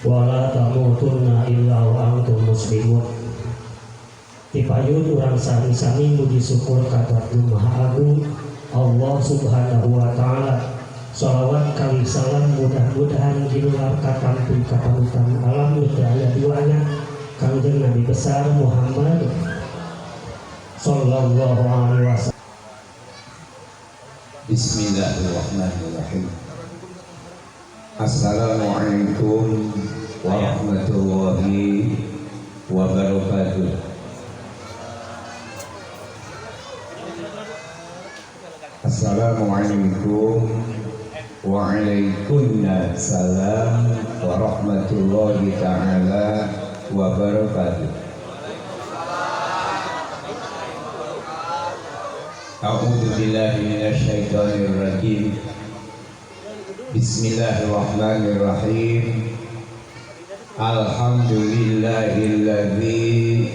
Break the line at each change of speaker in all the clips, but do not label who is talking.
wala tamutunna illa wa antum muslimun. Tipayun urang sami-sami muji syukur ka Tuhan Maha Agung Allah Subhanahu wa taala. Shalawat kali salam mudah-mudahan dinular ka tampi ka panutan alam aya duanya Kangjeng Nabi besar Muhammad sallallahu alaihi wasallam.
Bismillahirrahmanirrahim. Assalamualaikum warahmatullahi wabarakatuh. Assalamualaikum waalaikumsalam warahmatullahi ta'ala wabarakatuh. A'udzu billahi minasyaitonir rajim. Bismillahirrahmanirrahim. Alhamdulillahilladzi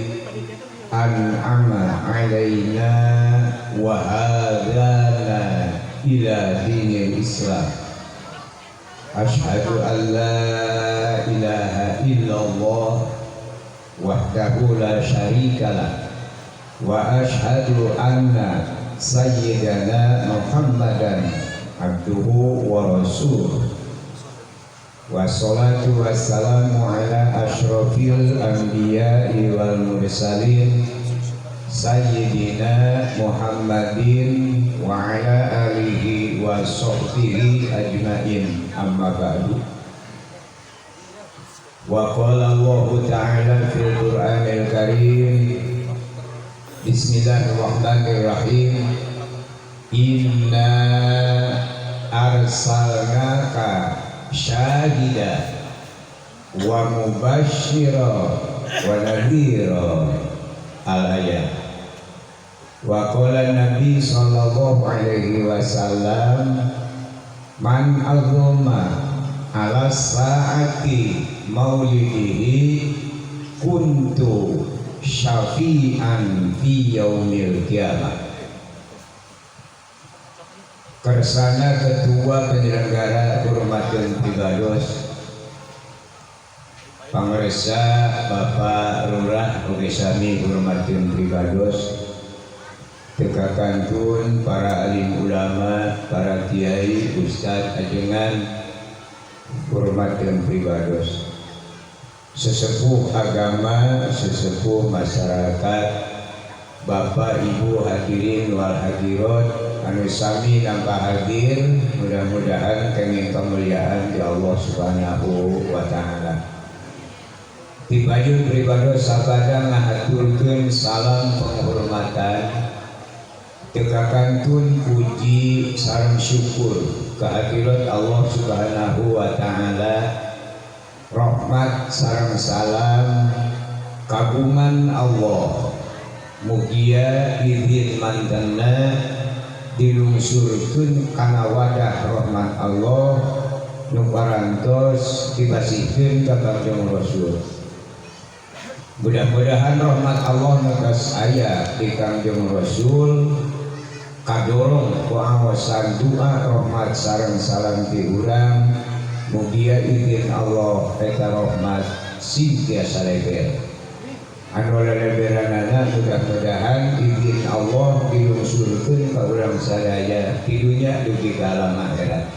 an'ama 'alaina wa hadana ila dinil Islam. Asyhadu an la ilaha illallah wahdahu la syarikalah wa asyhadu anna sayyidana Muhammadan abduhu wa rasuluh. Wassalatu wassalamu ala asyrafil anbiya'i wal mursalin sayyidina Muhammadin wa ala alihi wa sahbihi ajmain, amma ba'du. Wa qala Allah ta'ala fil Qur'anil Karim, bismillahirrahmanirrahim, inna arsalnaka syahida wa mubashshira wa nadhira. Al-ayat. Wa qala Nabi sallallahu alaihi wasallam, man azuma ala saati maulidihi kuntu syafi'an fi yaumil qiyamah. Kersana ketua penyelenggara hormatkeun pribados pangresa Bapak Lurah ugi sami hormatkeun pribados, tekakantun para alim ulama, para kiai, ustaz ajengan hormatkeun pribados, sesepuh agama, sesepuh masyarakat, Bapak Ibu hadirin wal hadirat anu sami nampa hadir, mudah-mudahan kenging kemuliaan di Allah Subhanahu wa taala. Dipayun pribados sabada ngahaturkeun salam penghormatan, tekakantun puji sareng syukur kehadirat Allah Subhanahu wa taala, rahmat sareng salam kagungan Allah mugia izin mantenna dilungsurkeun kana wadah rahmat Allah nu parantos dibasihkeun ka Kangjeng Rasul. Mudah-mudahan rahmat Allah negas aya di Kangjeng Rasul kadorong ku awasan doa rahmat sareng salam ti urang mugia izin Allah eta rahmat singtiasa leber. Anu leleberanana mudah-mudahan izin Allah dilungsurkeun ka urang sadaya di dunya dugi ka alam akhirat.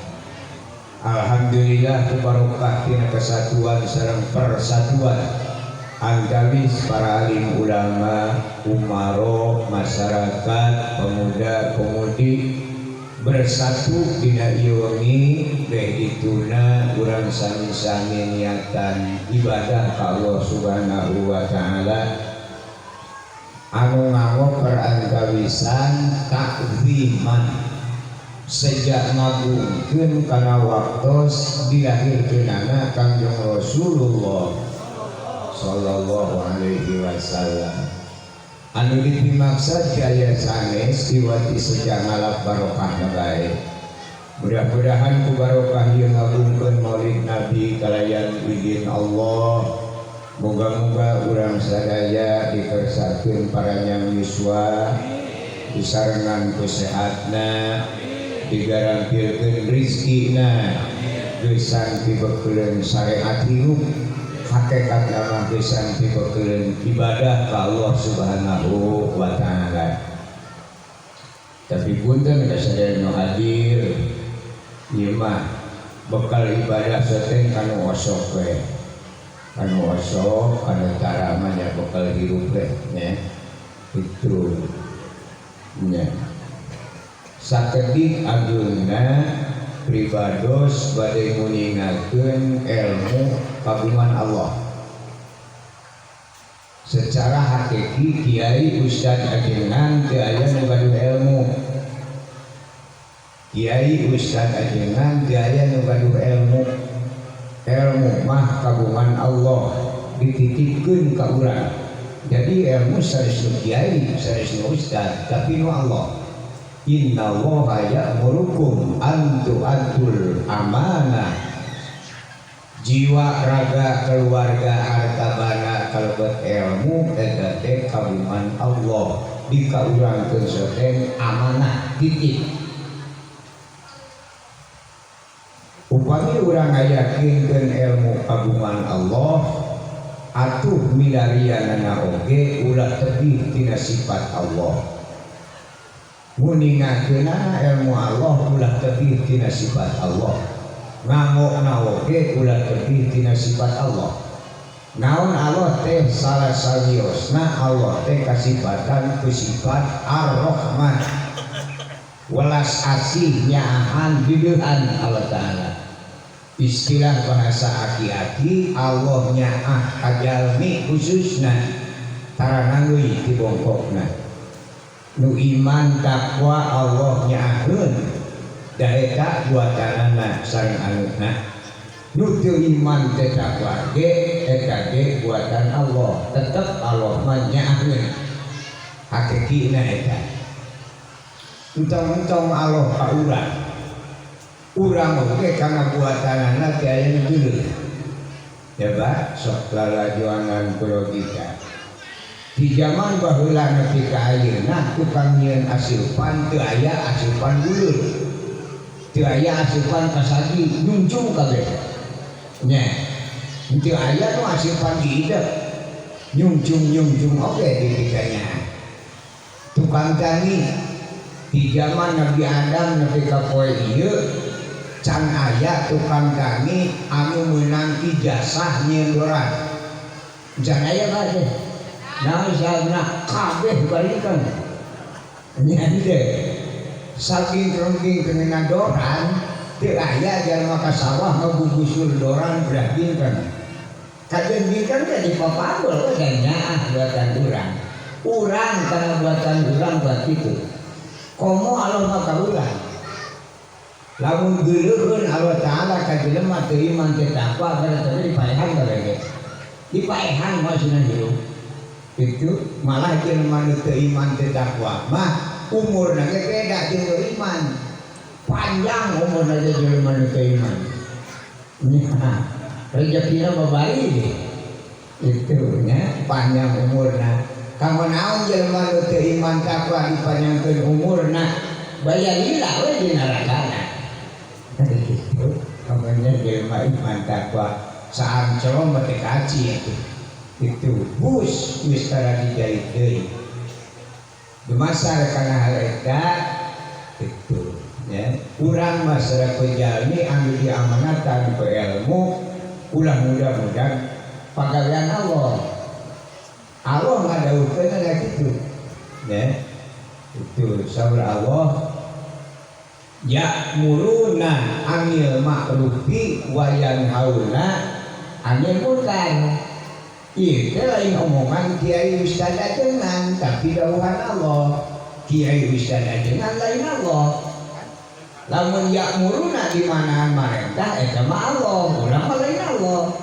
Alhamdulillah ku barokah tina kesatuan sareng persatuan antawis para alim ulama, umaro, masyarakat, pemuda, pemudi bersatu dina ieu wengi beh dituna urang sami-sami niatan ibadah ka Allah Subhanahu wa taala anu nganggo perantawisan takziman sejak ngagungkeun kana waktos dilahirkeunana Kangjeng Rasulullah sallallahu alaihi wasallam. Anu dipimaksud jaya sanes diwati sejak ngalap barokah bae. Mudah-mudahan ku barokah ieu ngagungkeun Maulid Nabi kalayan izin Allah. Moga-moga urang sadaya dikersakeun paranyang yuswa, disarengan kesehatna, digarampilkeun rizkina, gesan pibeukeun syariat hirup hakikat nama gesan pibeukeun ibadah ka Allah Subhanahu wa taala. Tapi punten kasadaya nu hadir ieu mah bekal ibadah seteng kanu osok we. Kanu osok anu tara mah nya bekal hirup we nya. Itu nya. Sakedik ageuna pribados bade nguningakeun ilmu kagungan Allah. Secara hakiki kiai ustad ajengan teu aya nu gaduh ilmu. Kiai ustad ajengan teu aya nu gaduh ilmu. Ilmu mah kagungan Allah dititipkeun ka urang. Jadi ilmu saresna kiai, saresna ustad, tapi nu Allah. Inna Allaha ya'murukum an tu'addul amanah. Jiwa, raga, keluarga, harta bana, kalebet ilmu eta teh kagungan Allah. Dikaurangkeun seteng amanah titip. Upami urang ngayakinkeun ilmu kagungan Allah, atuh milarianana oge ulah tebih tina sifat Allah. Nguningakeunana ilmu Allah ulah tebih tina sifat Allah. Ngangokna oge ulah tebih tina sifat Allah. Naon Allah teh salah saliosna Allah teh kasifatan ku sifat Ar-Rahman. Welas asih nyaahan bideuhan Allah taala. Istilah bahasa aki-aki Allah nyaah kajalmi khususna tarana deui ti bongkokna. Nu iman takwa Allah nyaahkeun da eta buatanana sareng anutna. Nu teu iman teh takwa ge eta ge buatan Allah, tetep Allah mah nyaahkeun. Hakikina eta. Entong-entong Allah ka urang. Urang oge kana buatanana teh aya nu geuleuh. Ya ba, sok lalajoangan ku logika. Di zaman baheula nepi ka ayeuna tukang nyieun asupan teu aya asupan buleud. Teu aya asupan kasadi nyunjung kabeh. Nya. Teu aya nu asupan diidep. Nyunjung oge di dikanya. Tukang tani di zaman Nabi Adam nepi ka poe ieu can aya tukang tani anu meunang ijazah nyieun doran. Can aya bae. Nah, misalnya kabeh balikan nyande saking rengking kena doran teu aya jalma ka sawah ngagugusur doran berabinkan kajen binkan teh dipapagol we nyaah buatan urang kana buatan urang buat kitu komo Allah mah ka urang lamun geuleuheun Allah taala ka jelema teu iman teh takwa berarti dipaehan kabeh dipaehan maksudna hirup itu malah jelema nu teu iman teu takwa mah umurna ge beda jeung nu iman panjang umurna ge jelema nu teu iman nya rezekina babari itu nya panjang umurna kamu naon jelema nu teu iman takwa dipanjangkeun umurna bayalila we di nerakana gitu kamu nya jelema iman takwa saancol mah teh kaci itu bus tara dijahit deui dumasar kana hal eta itu ya urang mah saraku jalmi anu diamanatan ku ilmu ulah mudah-mudahan pagawean Allah ngadawukeun aya kitu ya itu saur Allah ya'muruna anil ma'rufi wa yanhauna anil munkar. Itu lain omongan kiai ustad ajengan, tapi dawuhan Allah. Kiai ustad ajengan lain Allah. Lamun ya'muruna di mana marentah eta mah Allah, urang mah lain Allah.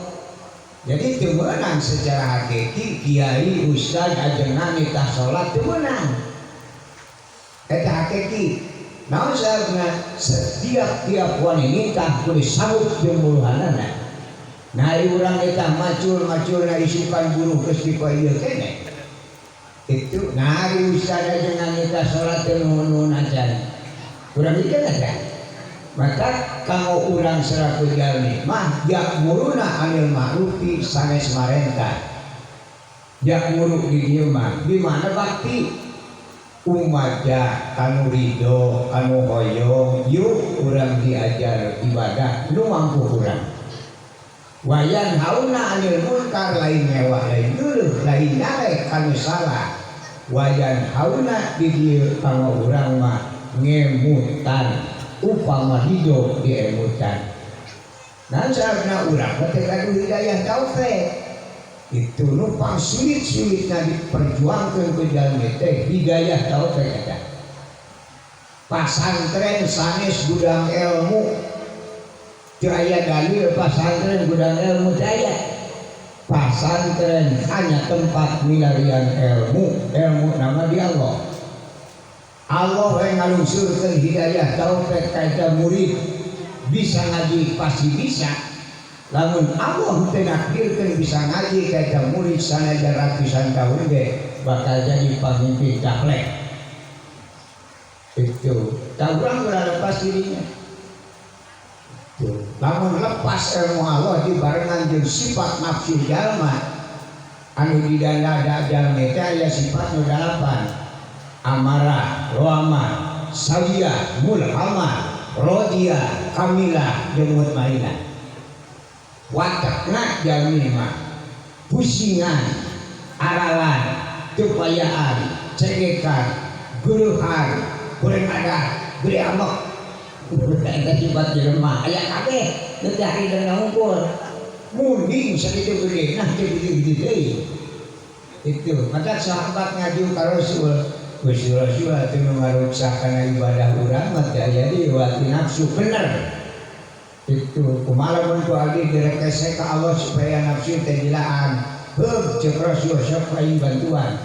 Jadi teu meunang secara hakiki kiai ustad ajengan nitah salat teu meunang. Eta hakiki. Naon sababna setiap wanita kudu sabut jeung muluhanana. Nah, urang eta macul-maculna isukan buruh geus dipaeueun keneh. Itu nari ustad ajengan nitah salat teu nuhun acan. Urang ieu kan. Maka kanggo urang selaku jalmi mah ya'muruna 'anil ma'rufi sanes marentah. Ya'muru di dieu mah di mana bakti umaja kanu ridho kanu hoyong yuk urang diajar ibadah nu mampu urang. Wayan hauna 'anil munkar lain mewah lain geuleuh lain nare kanu salah. Wayan hauna di dieu kanggo urang mah ngemutan upama hidup diemutan. Nah saarna urang ketika hidayah taufik itu numpang sulit-sulitna diperjuangkeun ku jalmi teh hidayah taufik eta. Pasantren sanes gudang ilmu teu aya dalil pasantren gudang ilmu teh aya. Pasantren hanya tempat milarian ilmu, ilmu nama di Allah. Allah yang ngalungsurkeun hidayah taufik ka eta murid bisa ngaji pasti bisa. Lamun Allah teu nakdirkeun bisa ngaji ka eta murid sanajan ratusan tahun ge bakal jadi pamimpin daklek. Itu tak urang lepas dirinya. Itu. Lamun lepas ilmu Allah dibarengan jeung sifat nafsu jalma anu didanda jalma teh aya sifat nu 8. Amarah, roamah, sawiyah, mulhamah, rodiyah, kamilah, jeung mutmainah. Watakna jalmi mah pusingan, aralan, tepayaan, cegekan, geuruhan, kurang ada, gede amok. Eta sifat jelema aya kabeh teu hari dan ngumpul. Munding sakitu gede nah teu gede deui. Itu maka sahabat ngaju ka Rasul. Gusti Rasul teu ngaruksak kana ibadah urang mah teh aya di wati nafsu bener. Itu kumaha mun tu abdi direkese ka Allah supaya nafsu teh dilaan. Heuh ceuk Rasul sok paling bantuan.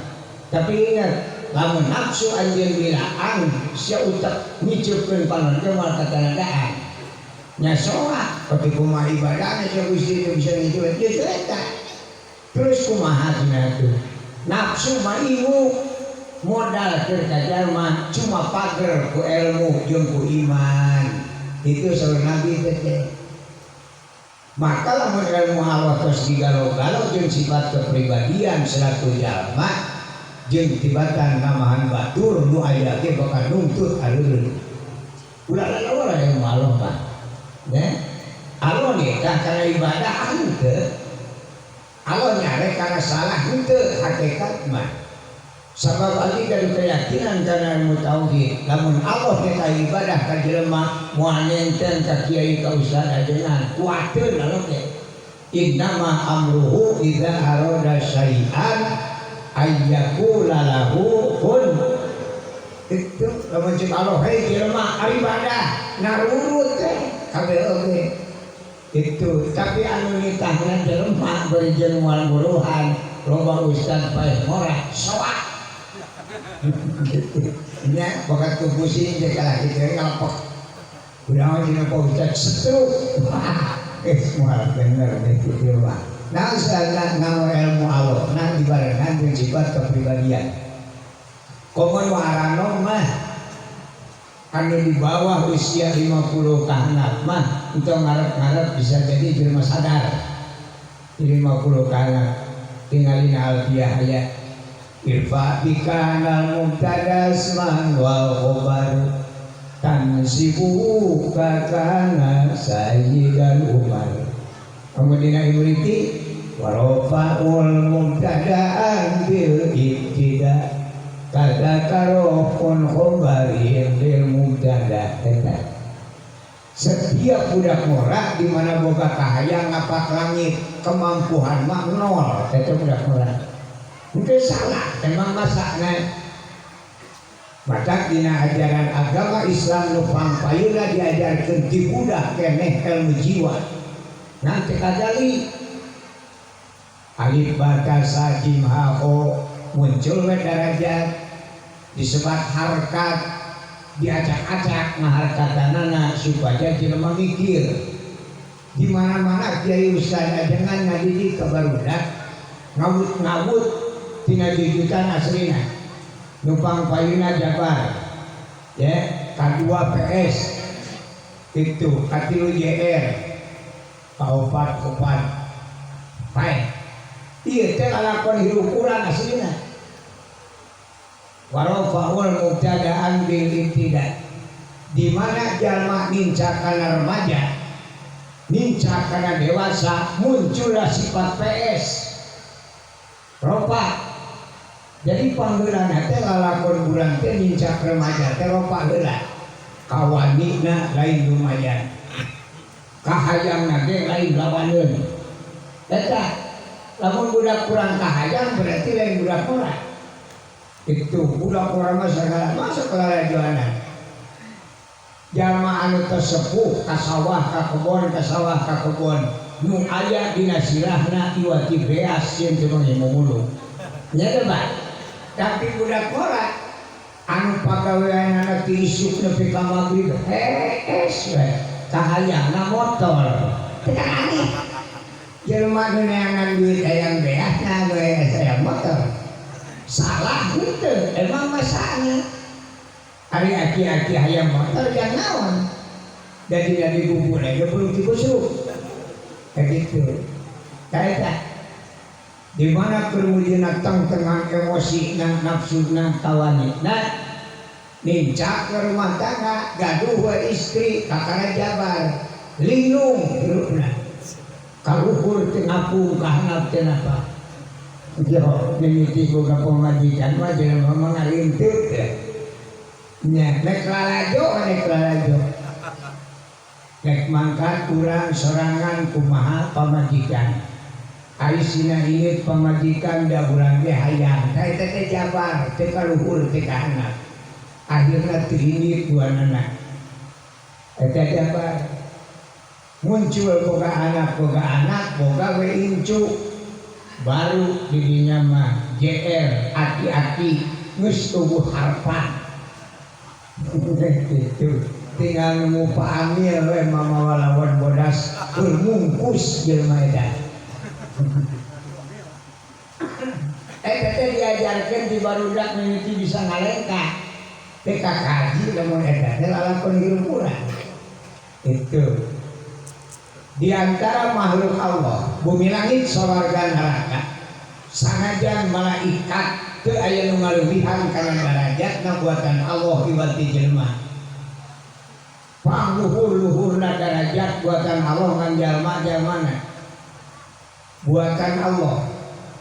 Tapi ingat lamun nafsu anjeun dilaan sia utek ngiceukeun panon mal katanadaan. Nya soak tapi kumaha ibadahna sia Gusti teu bisa ngiceukeun ieu eta. Terus kumaha cenah tuh? Nafsu mah ilmu modal keur ka jalma cuma pager ku ilmu jeung ku iman. Itu saur Nabi teh. Maka lamun ilmu Allah terus digalo-galo jeung sifat kepribadian selaku jalma jeung tibatan namahan batur nu aya teh bakal nuntut aleureun. Ulah lawan ilmu Allah mah. Ya. Allah nikah kana ibadah henteu. Allah nyare kana salah henteu hakikat mah. Sabab ali dari keyakinan kana ilmu tauhid. Lamun Allah kita ibadah ka jelema moal nenten ka kiai ka ustaz ajengan kuateun lalu teh. Innama amruhu idza arada syai'an ayyakula lahu kun. Itu lamun cek Allah hei jelema ibadah narurut teh kabeh oge. Itu tapi anu nitahna jelema bari jeung moal buruhan loba ustaz paeh ngorek soak. Nya bakat ku pusing je kalah kitu ngalpok. Udah dina Pak Ustaz setruk. Moal bener kitu mah. Nah sadana nganggo ilmu Allah, nah dibarengan jeung sifat kepribadian. Komun waranom mah anu di bawah usia 50 kahanap mah itu ngarep-ngarep bisa jadi jelema sadar. 50 kahanap tingalina alfiah aya irfa bikanal mubtada asman wal khobar tansibu kakana sayyidan umar. Kemudian imriti warofa'ul mubtada'an bil ibtida kada karofun khobarin bil mubtada. Setiap budak morak di mana boga kahayang ngapak langit kemampuan mah nol. Itu budak morak itu salah, emang masaknya. Maka dina ajaran agama Islam nu pampayuna diajarkeun ti budak keneh ilmu jiwa. Nanti kadali alif ba ta jim ha ho muncul we darajat disebut harkat diacak-acak ngaharkatanana supaya jelema mikir. Di mana-mana kiai ustaz ajengan ngadidik ka barudak ngawut-ngawut tina jujutan aslina numpang payuna Jabar ya K2 PS itu katilu JR kaopat pae ieu teh lalakon hirup urang aslina warafa'ul mubtada'an bil ibtida di mana jalma nincak kana remaja nincak kana dewasa muncullah sifat PS ropa jadi panggeulana teh lalakon urang teh nincak remaja teh ropa heula kawanina lain lumayan kahayangna ge lain lawaneun eta lamun budak kurang kahayang berarti lain budak kurang itu budak kurang mah segala masuk ke lalajoanan jalma anu tersepuh ka sawah ka kebon nu aya dina sirahna iwati beas sieun teu mangimulung nya teh Pak tapi budak kurang anu pagaweanana ti isuk nepi ka magrib es we kahayangna motor teh aneh jelema nu neangan duit hayang beasna we hayang motor salah henteu emang masana ari aki-aki hayang motor yang naon jadi bubur aja belum dibusuk kayak gitu kayak di mana kemudian tengah emosi dan nafsu dan kawanina nincak ke rumah tangga gaduh wa istri kakana jabar linung hirupna kaluhur teu ngapung kahanap teh napa yo mimiti boga pamajikan mah jelema mah ngalintut nya nek lalajo nek mangkat urang sorangan kumaha pamajikan ari sina ieu pamajikan da urang ge hayang ka eta teh jabar teh kaluhur teh ka anak akhirna teu init duanana eta jabar muncul boga anak boga we incu baru dirinya mah JR aki-aki geus tubuh harpan gitu tinggal nemu Pak Amil we mama lawan bodas bermungkus jelema eta teh diajarkeun di barudak mimiti bisa ngalengka teh kakaji lamun eta teh lalakon hirup urang itu di antara makhluk Allah bumi langit sawarga neraka sanajan malaikat teu aya nu ngaluwihan kana darajatna buatan Allah iwati jelema pangluhur-luhurna darajat buatan Allah ngan jalma-jalmana buatan Allah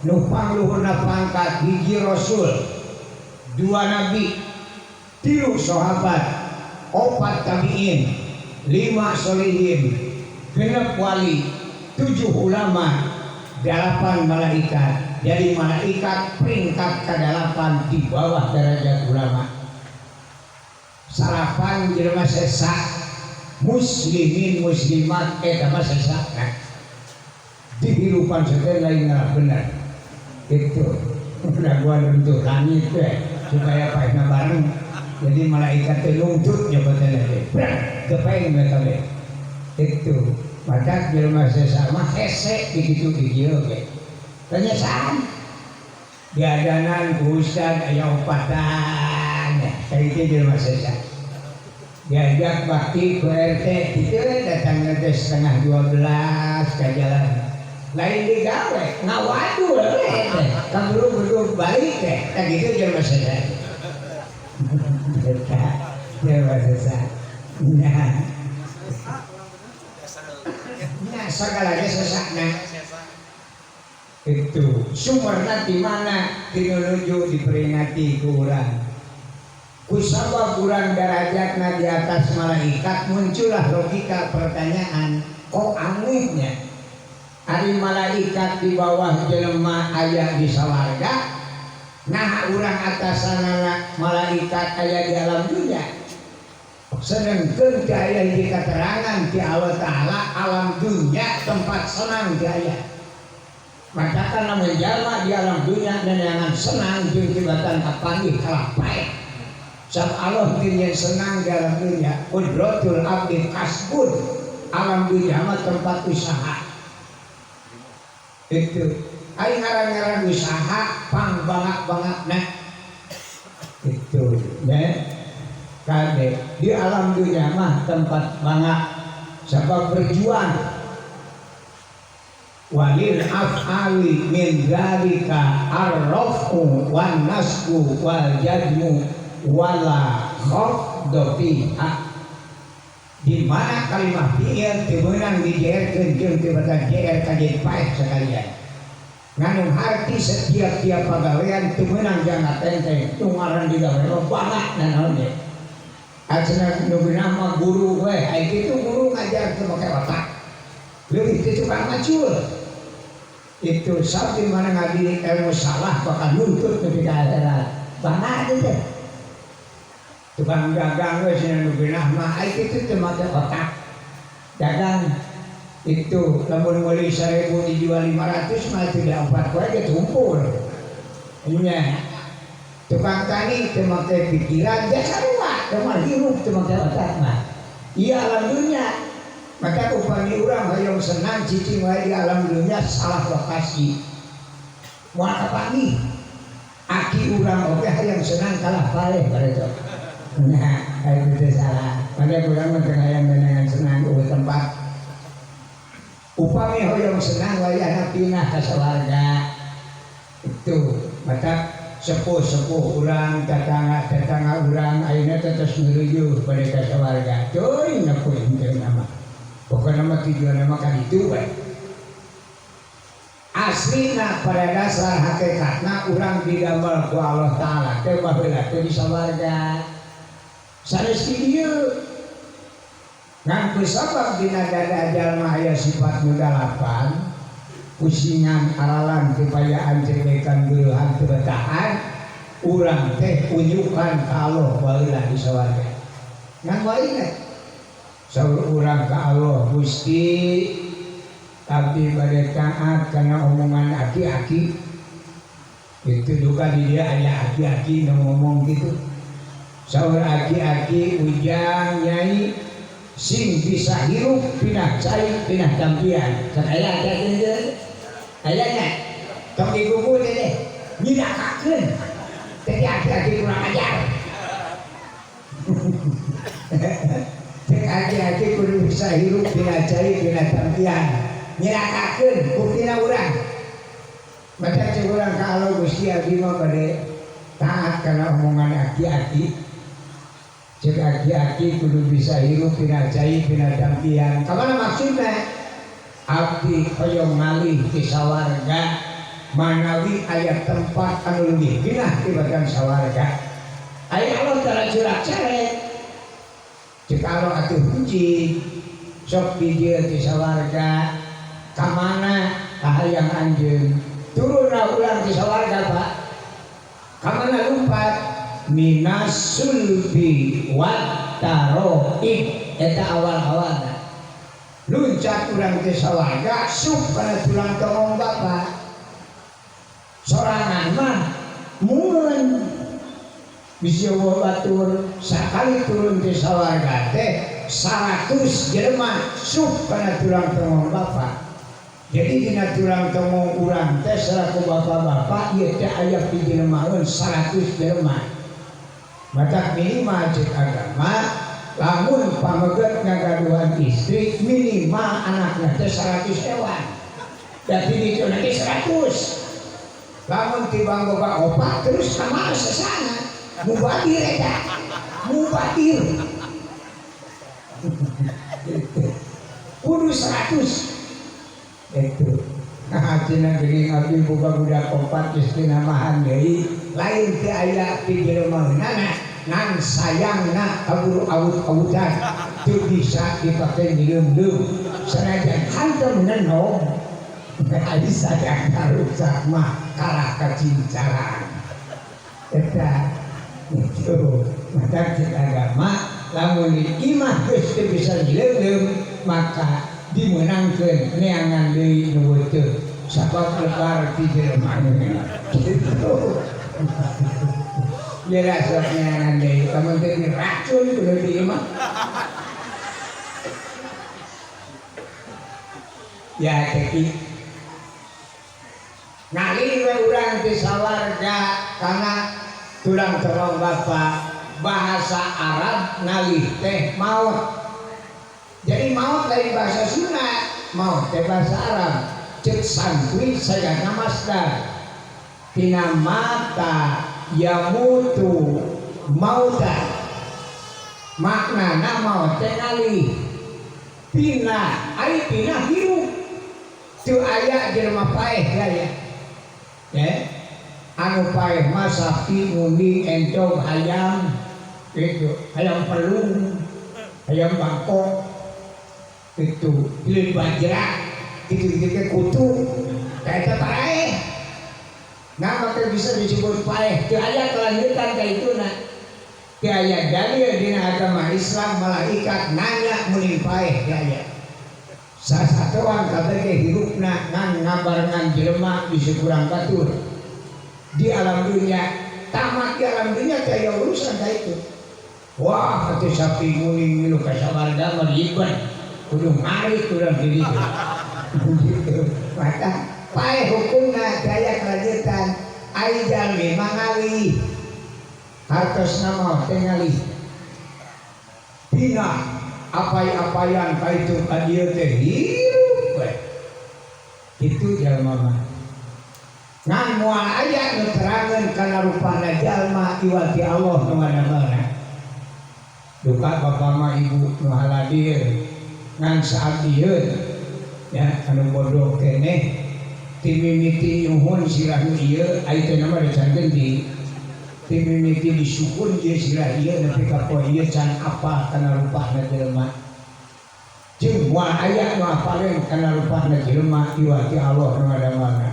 nu pangluhurna pangkat hiji rasul dua nabi tilu sahabat opat tabiin lima solihin genep wali 7 ulama 8 malaikat jadi malaikat peringkat ke-8 di bawah derajat ulama salapan jelema sesak muslimin muslimat eta mah sesakna di hirupan sedaya lain benar itu laguan untuk langit supaya paena bareng jadi malaikat teh nuntut jabatan teh kepaeng mereka itu maka jelema sesama hese begitu dieu ge tanya saan diadanan ku ustad aya opatan kayak itu jelema sesa diajak bakti ku RT kitu datang teh setengah 12 ka jalan lain digawe ngawadu teh kaburu balik teh tah kitu jelema sesa jelema sesa nah segala sesakna itu sumberna di mana tinuju diperingati ku urang kusabab urang derajatna di atas malaikat muncullah logika pertanyaan kok anehnya ari malaikat di bawah jelema aya di sawarga nah urang atasanana malaikat aya di alam dunia sedangkan daya di keterangan di Allah Ta'ala alam dunia tempat senang daya maka namun jalma di alam dunia dan yang senang jengkibatan kapanggih kalapai saat Allah dirinya senang di alam dunia kudratul abdi kasbun alam dunia mah tempat usaha itu aing ngaran-ngaran usaha pang bangak-bangak nah itu kade di alam dunia mah tempat banget sebab berjuang walil af'ali min dzalika ar-rafu wan nasbu wal jadmu wala khafdu fiha di mana kalimat fi'il temenang dijeerkeun jeung teu batal jeer kajen paeh sekalian nganu arti setiap-tiap pagawean temenang jangan tenteng tungaran di gawe banget naon ge ajeuna nu nama guru we ai kitu guru ngajar teu make otak leuwih teu tukang macul itu sapi mana ngadi ilmu salah bakal nuntut nepi ka akhirat banget teh tukang dagang we cenah nu geunah mah ai kitu teu make otak dagang itu lamun meuli 1000 dijual 500 mah tidak 4 poe ge tumpul nya tukang tani teu make pikiran jasa ruah teu hirup teu make otak mah ieu alam dunia maka upami urang hayang senang cicing wae di alam dunia salah lokasi moal kapangi aki urang oge hayang senang kalah paleh bareto nah aya teu salah maka urang mah teu hayang dengan senang eueuh tempat upami hoyong senang wayahna pinah ka sawarga itu mata sepuh-sepuh urang tetangga urang ayeuna tetes nuruju bade ka sawarga teuing nepuh henteu nama pokona mah tujuanna mah ka ditu we aslina pada dasar hakikatna urang didamel ku Allah taala teh baheula teh di sawarga sanes dieu ngan kusabab dina dada jalma aya sifat mudalapan pusingan aralan kepayaan cekekan geuleuhan teu betahan urang teh unyukan ka Allah baheula di sawarga ngan wae saur urang ka Allah Gusti tapi bade taat kana omongan aki-aki itu juga di dia aya aki-aki nu ngomong gitu saur aki-aki ujang nyai sing bisa hirup pinah cai pinah dampian can aya kieu aya nya tong digugu teh nyidakakeun teh aki-aki kurang ajar teh aki-aki kudu bisa hirup pinah cai pinah dampian nyidakakeun buktina urang maka cek urang ka Allah Gusti abdi mah bade taat kana omongan aki-aki cek aki-aki kudu bisa hirup pina cai pina dampian kamana maksudna abdi hoyong ngalih di sawarga manawi aya tempat anu leuwih pinah di badan sawarga aya Allah tara jurak cerek cek Allah atuh hiji sok di dieu di sawarga kamana kahayang anjeun turunna ulang di sawarga Pak kamana lumpat minas sulbi wat taroib eta awal-awalna luncat urang teh sawarga sup kana tulang tongong Bapak sorangan mah mun bisa batur sakali turun teh sawarga teh 100 jelema sup kana tulang tongong Bapak jadi dina tulang tongong urang teh selaku bapak-bapak ieu teh aya pijelemaeun 100 jelema maka minimal cek agama lamun pameget ngagaduhan istri minimal anaknya teh 100 ewan jadi itu nanti 100 lamun tibang boga opat terus sama sesana mubadir eta mubadir kudu 100 itu nah cina gering abdi boga budak opat istri namahan deui lain teu aya pijelemaeunana ngan sayangna aburu awut-awutan teu bisa dipake dileum-leum sanajan hanteum nenom adi sayang karusak mah kalah kacincaran eta itu maka cek agama lamun imah geus teu bisa dileum-leum maka dimenangkeun neangan deui nu teu sabab lebar ti jelema gitu ya rasanya nandai kamu jadi racun kudu di imah ya teki ngali we urang di sawarga karena tulang tolong Bapak bahasa Arab ngalih teh maut. Jadi maut lain bahasa Sunda, maut teh bahasa Arab. Cek santri saya namasdar tina mata yamutu mautan, maknana maut teh ngalih pinah, ari pinah hirup teu aya jelema paeh gaya ya anu paeh mah sapi nguning encong ayam itu ayam pelung ayam bangkok itu pilih bajra gitu-gitu kutu kayak paeh nama teh bisa disebut paeh teu aya kelanjutan kayak itu nah teu aya dalil dina agama Islam malaikat nanya meuning paeh teu aya sasatoan kabeh hirupna ngan ngabarengan jelema bisa kurang batur di alam dunia tamat di alam dunia kayak urusan kayak itu wah hati sapi nguning milu kasabarda meribet kudu ngarit kurang diri gitu maka paeh hukumna daya kelanjutan ai jalmi mangali hartos nama tengali pinah apai-apaian kaitu kadieu teh hirup we kitu jalma mah ngan moal aya nu terangeun kana rupana jalma iwati Allah nu ngadamana duka bapa mah ibu nu haladir ngan saat ieu ya anu bodoh keneh ti mimiti nyuhun sirah nu ieu aya teh nama dicankeun di ti mimiti disukun ieu sirah ieu nepi ka poe ieu can apa kana rupana jelema jeung moal aya nu apaleun kana rupana jelema iwati Allah nu ngadamana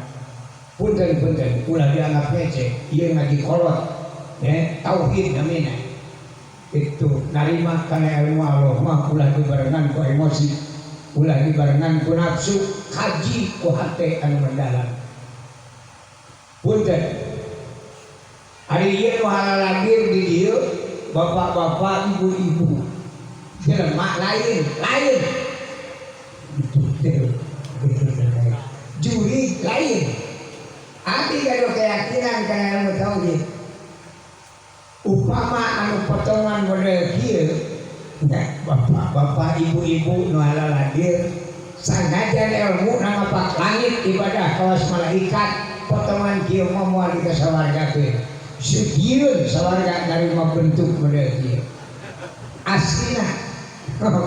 punten ulah dianggap ngece ieu ngaji kolot ya tauhid namina itu narima kana ilmu Allah mah ulah dibarengan ku emosi ulah dibarengan ku nafsu kaji ku hate anu mendalam punten ari ieu nu halalagir di dieu bapak-bapak ibu-ibu jelema lain juri lain adi kado keyakinan kana ilmu tauhid upama anu potongan model kieu bapak-bapak ibu-ibu nu halalagir sanajan ilmu nangapak langit ibadah kawas malaikat potongan kieu mah moal dikasawargakeun seueur sawarga narima bentuk model kieu aslina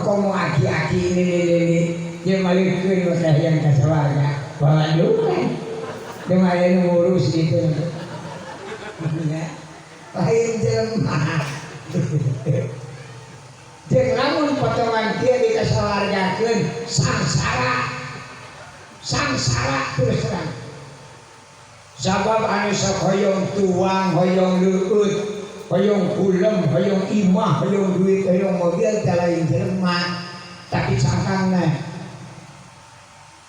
komo aki-aki ini ye malikeun yang kasawarga bawadukan dengan ngurus gitu ya lain jelema jeung lamun potongan kieu dikasawargakeun sangsara terus terang sabab anu sok hoyong tuang hoyong leueut hoyong kulem hoyong imah hoyong duit hoyong mobil teh lain jelema tapi cangkangna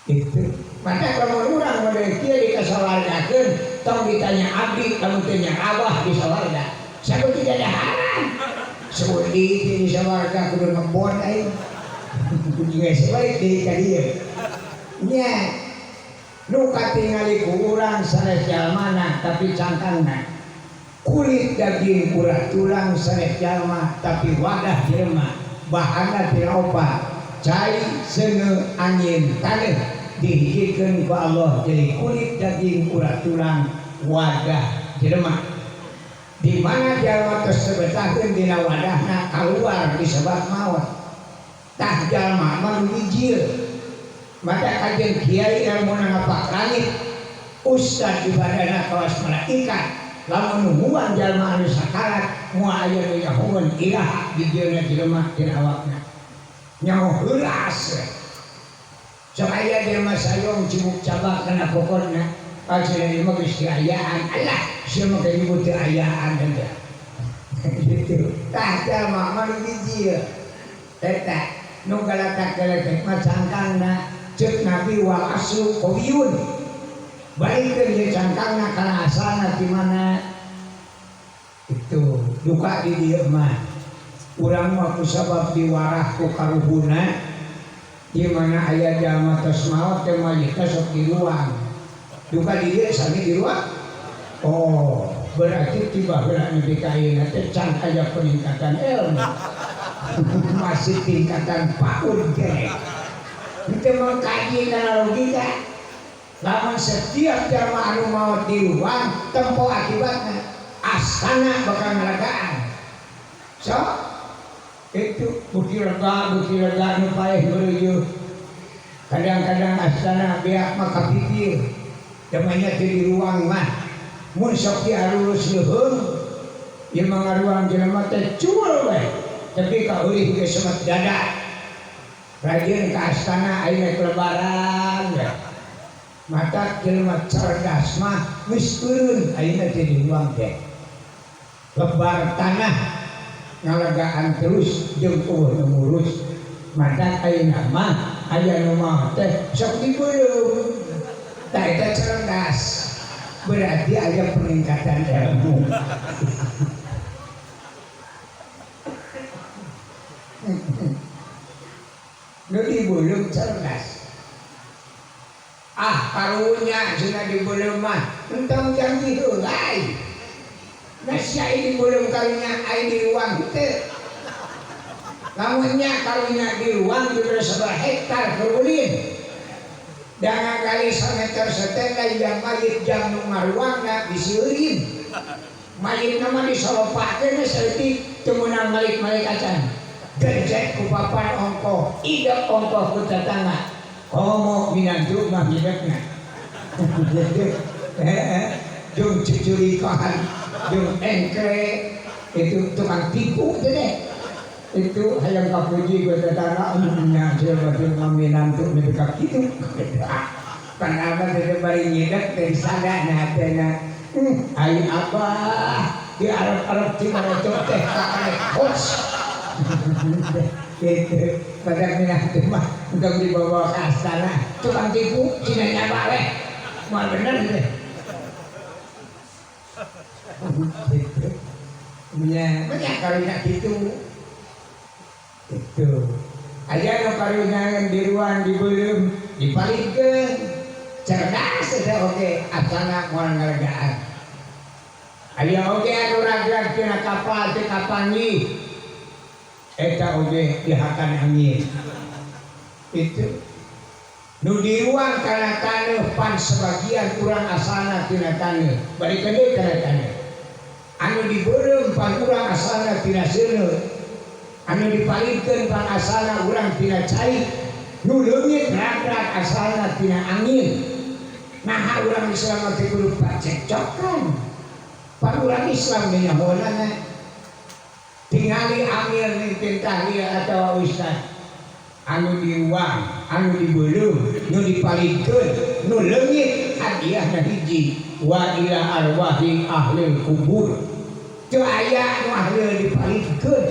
itu maka lamun urang model kieu dikasawargakeun tong ditanya abdi lamun teu nya abah disawarga sabu tidak ada haram seudi disawarga kudu ngebon aing kudu geus balik deui ka dieu nya nu katingali ku urang sanes jalmana tapi cangkangna kulit daging urat tulang sanes jalma tapi wadah jelema bahanna tina opat cai seuneu angin taneuh dihikikeun ku Allah jadi kulit daging urat tulang wadah jelema di mana jalma tersebut dina wadahna keluar disebab maut tah jalma mah mijil maka kajian kiai ilmu nangapak langit ustad ibadana kawas malaikat lamun nuhuan jalma anu sakarat moal aya nu nyahoeun ilah di dieuna jelema dina awakna nyaho heuras sok aya jelema sayong cibuk cabak kana pokonna ajeuna ieu mah geus diayaan Allah sia mah geus teu ayaan teh gitu tah jalma mah bijil eta nu galatak-galatak mah cangkangna cek nabi wal aslu qawiyun baikeun ye cangkangna kana asalna di mana itu duka di dieu mah urang mah kusabab diwarah ku karuhuna di mana aya jalma tos maot teh mayit sok di ruang duka di dieu sami di ruang oh berarti tiba heula nepi ka ayeuna teh can aya peningkatan ilmu. Masih tingkatan PAUD ge. Itu mengkaji kana logika. Lamun setiap jamaah anu maot di ruang tempo akibatna astana bakal ngalagaan. So itu bukti lega nu paeh merujuh. Kadang-kadang astana beak mah kapikir namanya di ruang mah mun sok diarurus leuheung ieu mangaruang jelema teh cuel we tapi ka eueuh ge semet dada rajin ka astana ayeuna kelebaran we mata jelema cerdas mah geus eureun ayeuna teh di ruang teh lebar tanah ngalagaan terus jeung eueuh nu ngurus mata ayeuna mah aya nu mah teh sok dibeuleum tah eta cerdas berarti ada peningkatan ilmu. Nu dibeuleum cerdas. Karunya cenah dibeuleum mah entong janji heulai. Nasi ai dibeuleum karunya ai di ruang teu. Lamun nya karunya di ruang dibere 1 hektar keulin. Jangan kali 1 meter setengah yang mayit jam nu ngaruangna disieurin. Mayit nama disolopakeun saeutik teu meunang malik-malik acan. Gejek ku papan ongkoh, idep ongkoh ku tetangga. Komo minantu mah hidepna. Jeung cucurikohan, jeung engkre itu tukang tipu teh deh. Itu hayang kapuji gue tetangga umumnya jelema minantu nepi ka kitu. Panaba teh bari nyidek teh sadana teh ai abah di Arab-Arab Timur teh kakek kos. Gitu pada minantu mah untuk dibawa ke astana tukang tipu cina nyaba we. Moal bener teh. Gitu. Nya karunya kitu. Itu aja nu karunyangan di ruang dibeuleum dipalikeun cerdas eta oge asana moal ngalegaan aya oge anu ragrag tina kapal teh kapangi eta oge dihakan angin itu nu di ruang kana taneuh pan sebagian urang asalna tina taneuh bari gede kana taneuh anu dibeuleum pan urang asalna tina seuneu anu dipalikeun pan asalna urang tina cai nu leungit rag-rag asalna tina angin naha urang Islam teh kudu pacekcokan pan urang Islam nya nyahoana tingali amil mimpi tahliah atawa ustaz anu di ruang anu dibeuleum nu dipalikeun nu leungit hadiahna hiji wa ila arwahi ahlil kubur teu aya nu ahlil dipalikeun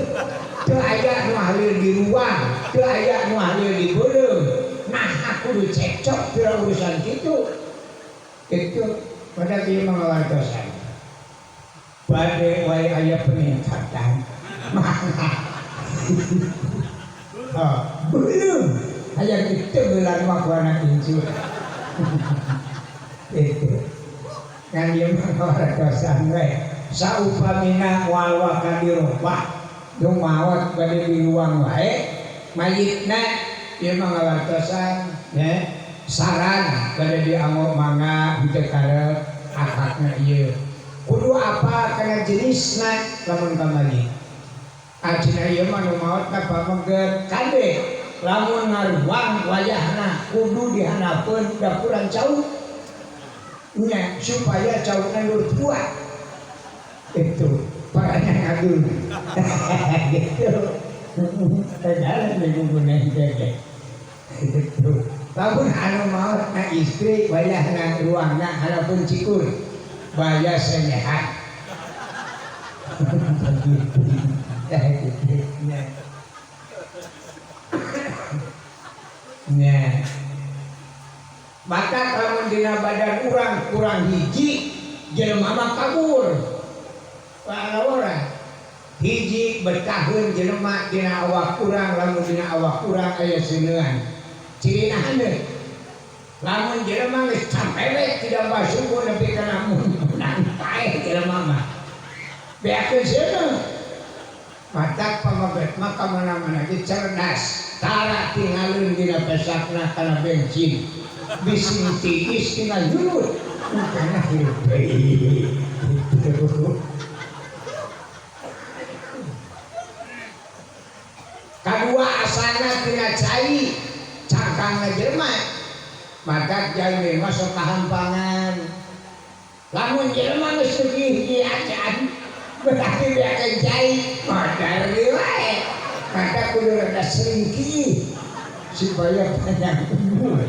teu aya nu ahlil di ruang teu aya nu ahlil di beuleum nah aku kudu cekcok teu urusan kitu itu pada ieu mangawartosan bade wae aya peningkatan beuleum aya kitu beulan wakwana injur itu kan ieu mangawartosan wae saupamina wal wakadirofah dung mawat bade di ruang wae mayitna ieu mangawartosan saran bade di anggo mangga henteu karep akakna ieu kudu apa kana jenisna lamun ka mayit ajina ieu mah nu maotna pamengget kade lamun ngaruang wayahna kudu dihandapkeun dapuran cauk nya supaya caukna lur kuat itu parahnya ngadu gitu jalan menggunakan jaga itu lamun anu maot na istri bayah na ruangna harapan cikur bayah sehat maka lamun dina badan kurang hiji jelema mah kabur orang hiji bertahun jelema dina awak kurang lamun dina awak kurang aya seuneuan cirina handeuh lamun jelema geus campelek tidak basuh nepi kana mun paeh jelema mah beakeun seuneu mata pamabet maka mana-mana ge cerdas tara tingalin dina pesakna kana bensin bising tiis tina nyulut kana hirup deui kadua asana tina cai cangkangna jelema maka jalmi masuk kahampangan lamun jelema geus teu acan berarti beakeun cai modar wae maka kudu rada seringki supaya panjang umur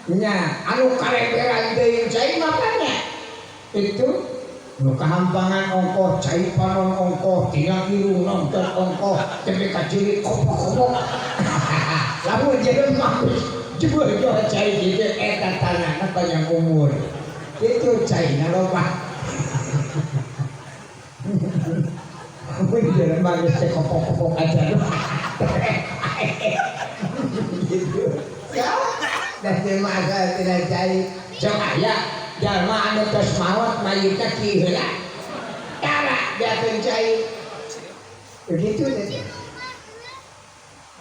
nya anu kareberan deui cai makanya itu nu kahampangan ongko cai panon ongko tina irung nonton ongko tepi kaciri kopok-kopok lamun jelema jebul cai kitu eta tanahna panjang umur itu cai na loba mungkin jelema geus teh kopok-kopok aja gitu ya dan jelema asal tidak cai sok aya jalma anu tos maot mayitna ki heula tara beakeun cai begitu teh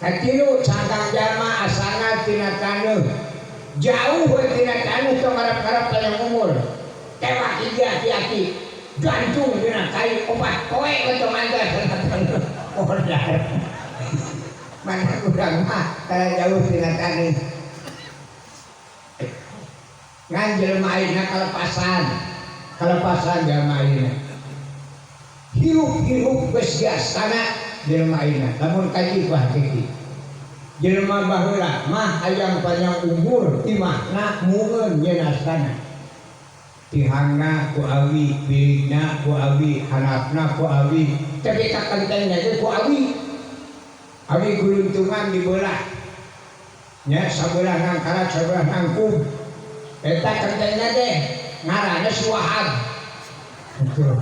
katilu cangkang jalma asalna tina taneuh jauh we tina taneuh tong harap-harap panjang umur tewak ieu hati-hati gantung dina kai obat kowe untuk anda modar mana kurang mah kalau jauh tina taneuh ngan jelema ayeuna kalepasan jelema ayeuna hirup geus biasana jelema ayeuna lamun kaji bah kiki jelema baheula mah hayang panjang umur imahna mueun nyeun astana tihangna ku awi biligna ku awi hanapna ku awi tapi kakentengna ge ku awi guluntungan dibelah nya sabelah nang karat sabelah nang kum eta kentengna teh ngaranna Suahab betul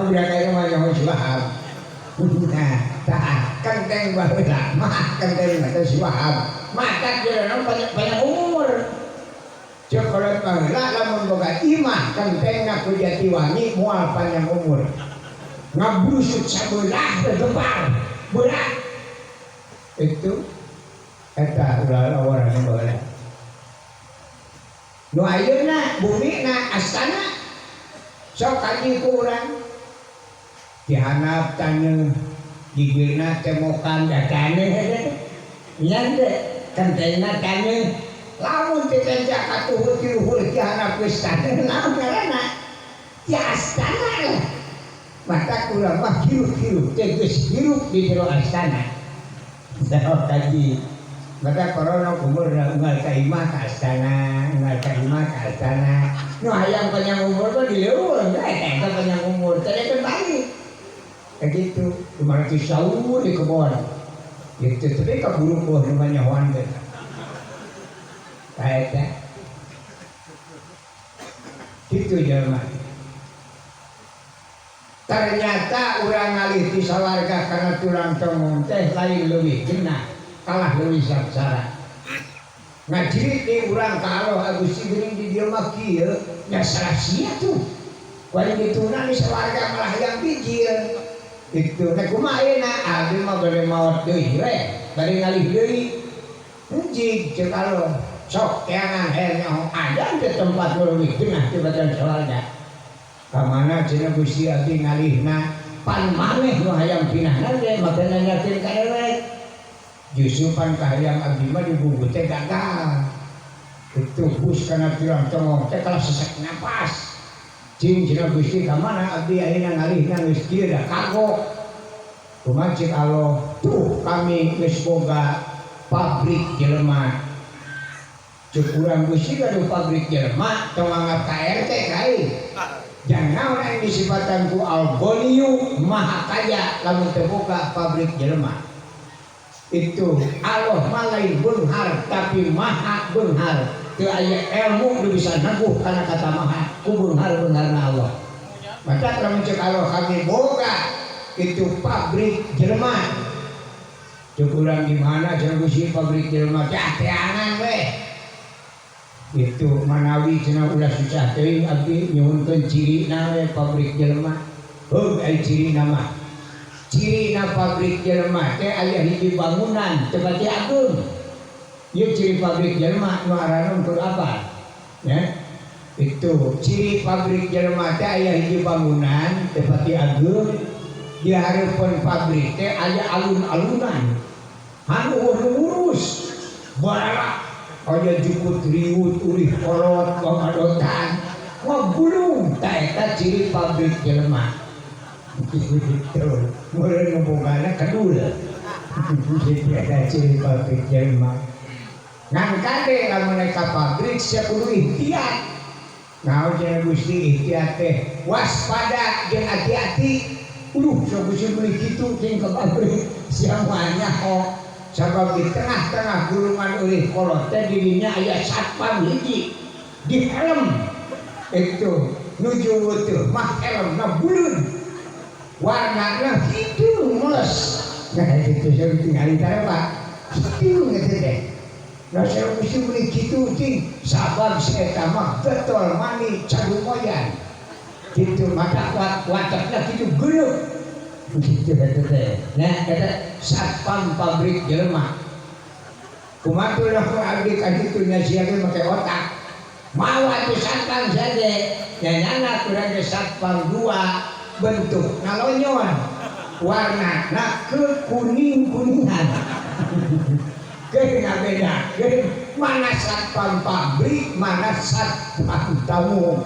udah kayak mah yang Suahab nah tah kenteng baheula mah kenteng teh Suahab mata jelema banyak umur cokolot baheula lamun boga imah kentengna ku Jatiwangi moal panjang umur ngabrusut sabelah berdebar berat itu eta ulah orang baheula nu ayeuna bumina astana sok kaji ku urang dihanap taneuh gigirna temokan dadane nya teh kentengna taneuh lamun teh kenca katuhur ti luhur dihanap geus taneuh naon ngaranna ti astana lah mata urang mah hirup-hirup teh geus hirup di jero astana sok kaji maka corona umur unggal ka imah ka astana unggal ka imah ka astana nu hayang panjang umur mah di leuweung eta panjang umur teh balik kagitu kumaha ti saur di kebon gitu teh ka burung poh nu banyahoan teh kaeta kitu jelema ternyata urang ngalih ti sawarga kana tulang tongong teh lain leuwih genah kalah leuwih saksara ngajirit di urang ka Allah Gusti geuning di dieu mah kieu nya salah sia tuh kuari dituna di sawarga malah yang bijil itu teh kumaha ayeuna abdi mah bade maot deui we bade ngalih deui hiji ceuk Allah sok keangan helnya ada di tempat leuwih genah di badan sawarga ka mana cenah Gusti abdi ngalihna pan maneh nu hayang pinahna ge maka nanyakeun ka dewek justru pan kahayang abdi mah dibungkut teh gagal itu bus kana tilang tongong teh kalah sesak napas cing cenah Gusti ka mana abdi ayeuna ngalihna geus kieu da kagok kumaha cik Allah tuh kami geus boga pabrik jelema cuk urang Gusti gaduh pabrik jelema tong anggap KRT kai jangan orang disifatan ku Al-Ghaniyu maha kaya lamun teu boga pabrik jelema itu Allah mah lain beunghar tapi maha beunghar teu aya ilmu nu bisa nabuh kana kata maha ku beunghar-beunghar Allah maka lamun ceuk Allah kami boga itu pabrik jelema ceuk urang di mana cenah Gusti pabrik jelema teh teangan we Itu manawi cenah ulah susah teuing abdi nyuhunkeun cirina we pabrik jelema. Heug ai cirina mah. Cirina pabrik jelema teh aya hiji bangunan teu pati agung. Ieu ciri pabrik jelema nu aranna keur apa? Ya. Itu ciri pabrik jelema teh aya hiji bangunan teu pati agung. Di hareupeun pabrik teh aya alun-alunan. Anu urus barara aya jukut riwut urih kolot pamadotan ngagulung ta eta ciri pabrik jelema gitu meureun ngomongana kedul jadi ada ciri pabrik jelema ngan kade lamun ka pabrik sia kudu ihtiyat naon cenah Gusti ihtiyat teh waspada jeung hati-hati sok Gusti meuli kitu jeung ka pabrik sia mah sabab di tengah-tengah gulungan urih kolot teh dirinya aya satpam hiji di helm itu nuju weuteul mah helmna buleun warnana hidung meles nah itu saya tinggal tara Pak hidung gitu deh nah saya mesti beli gitu ting sabab saya mah betul mani cadu moyan gitu mata watakna gitu geuleuh gitu teh nah kata satpam pabrik jelema kumaha lah abdi ka ditu nya sia ge make otak mawa tu satpam saja nyanyana kurang ge satpam dua bentuk nalonyon warna na kuning-kuningan geuna beda mana satpam pabrik mana satpam tamu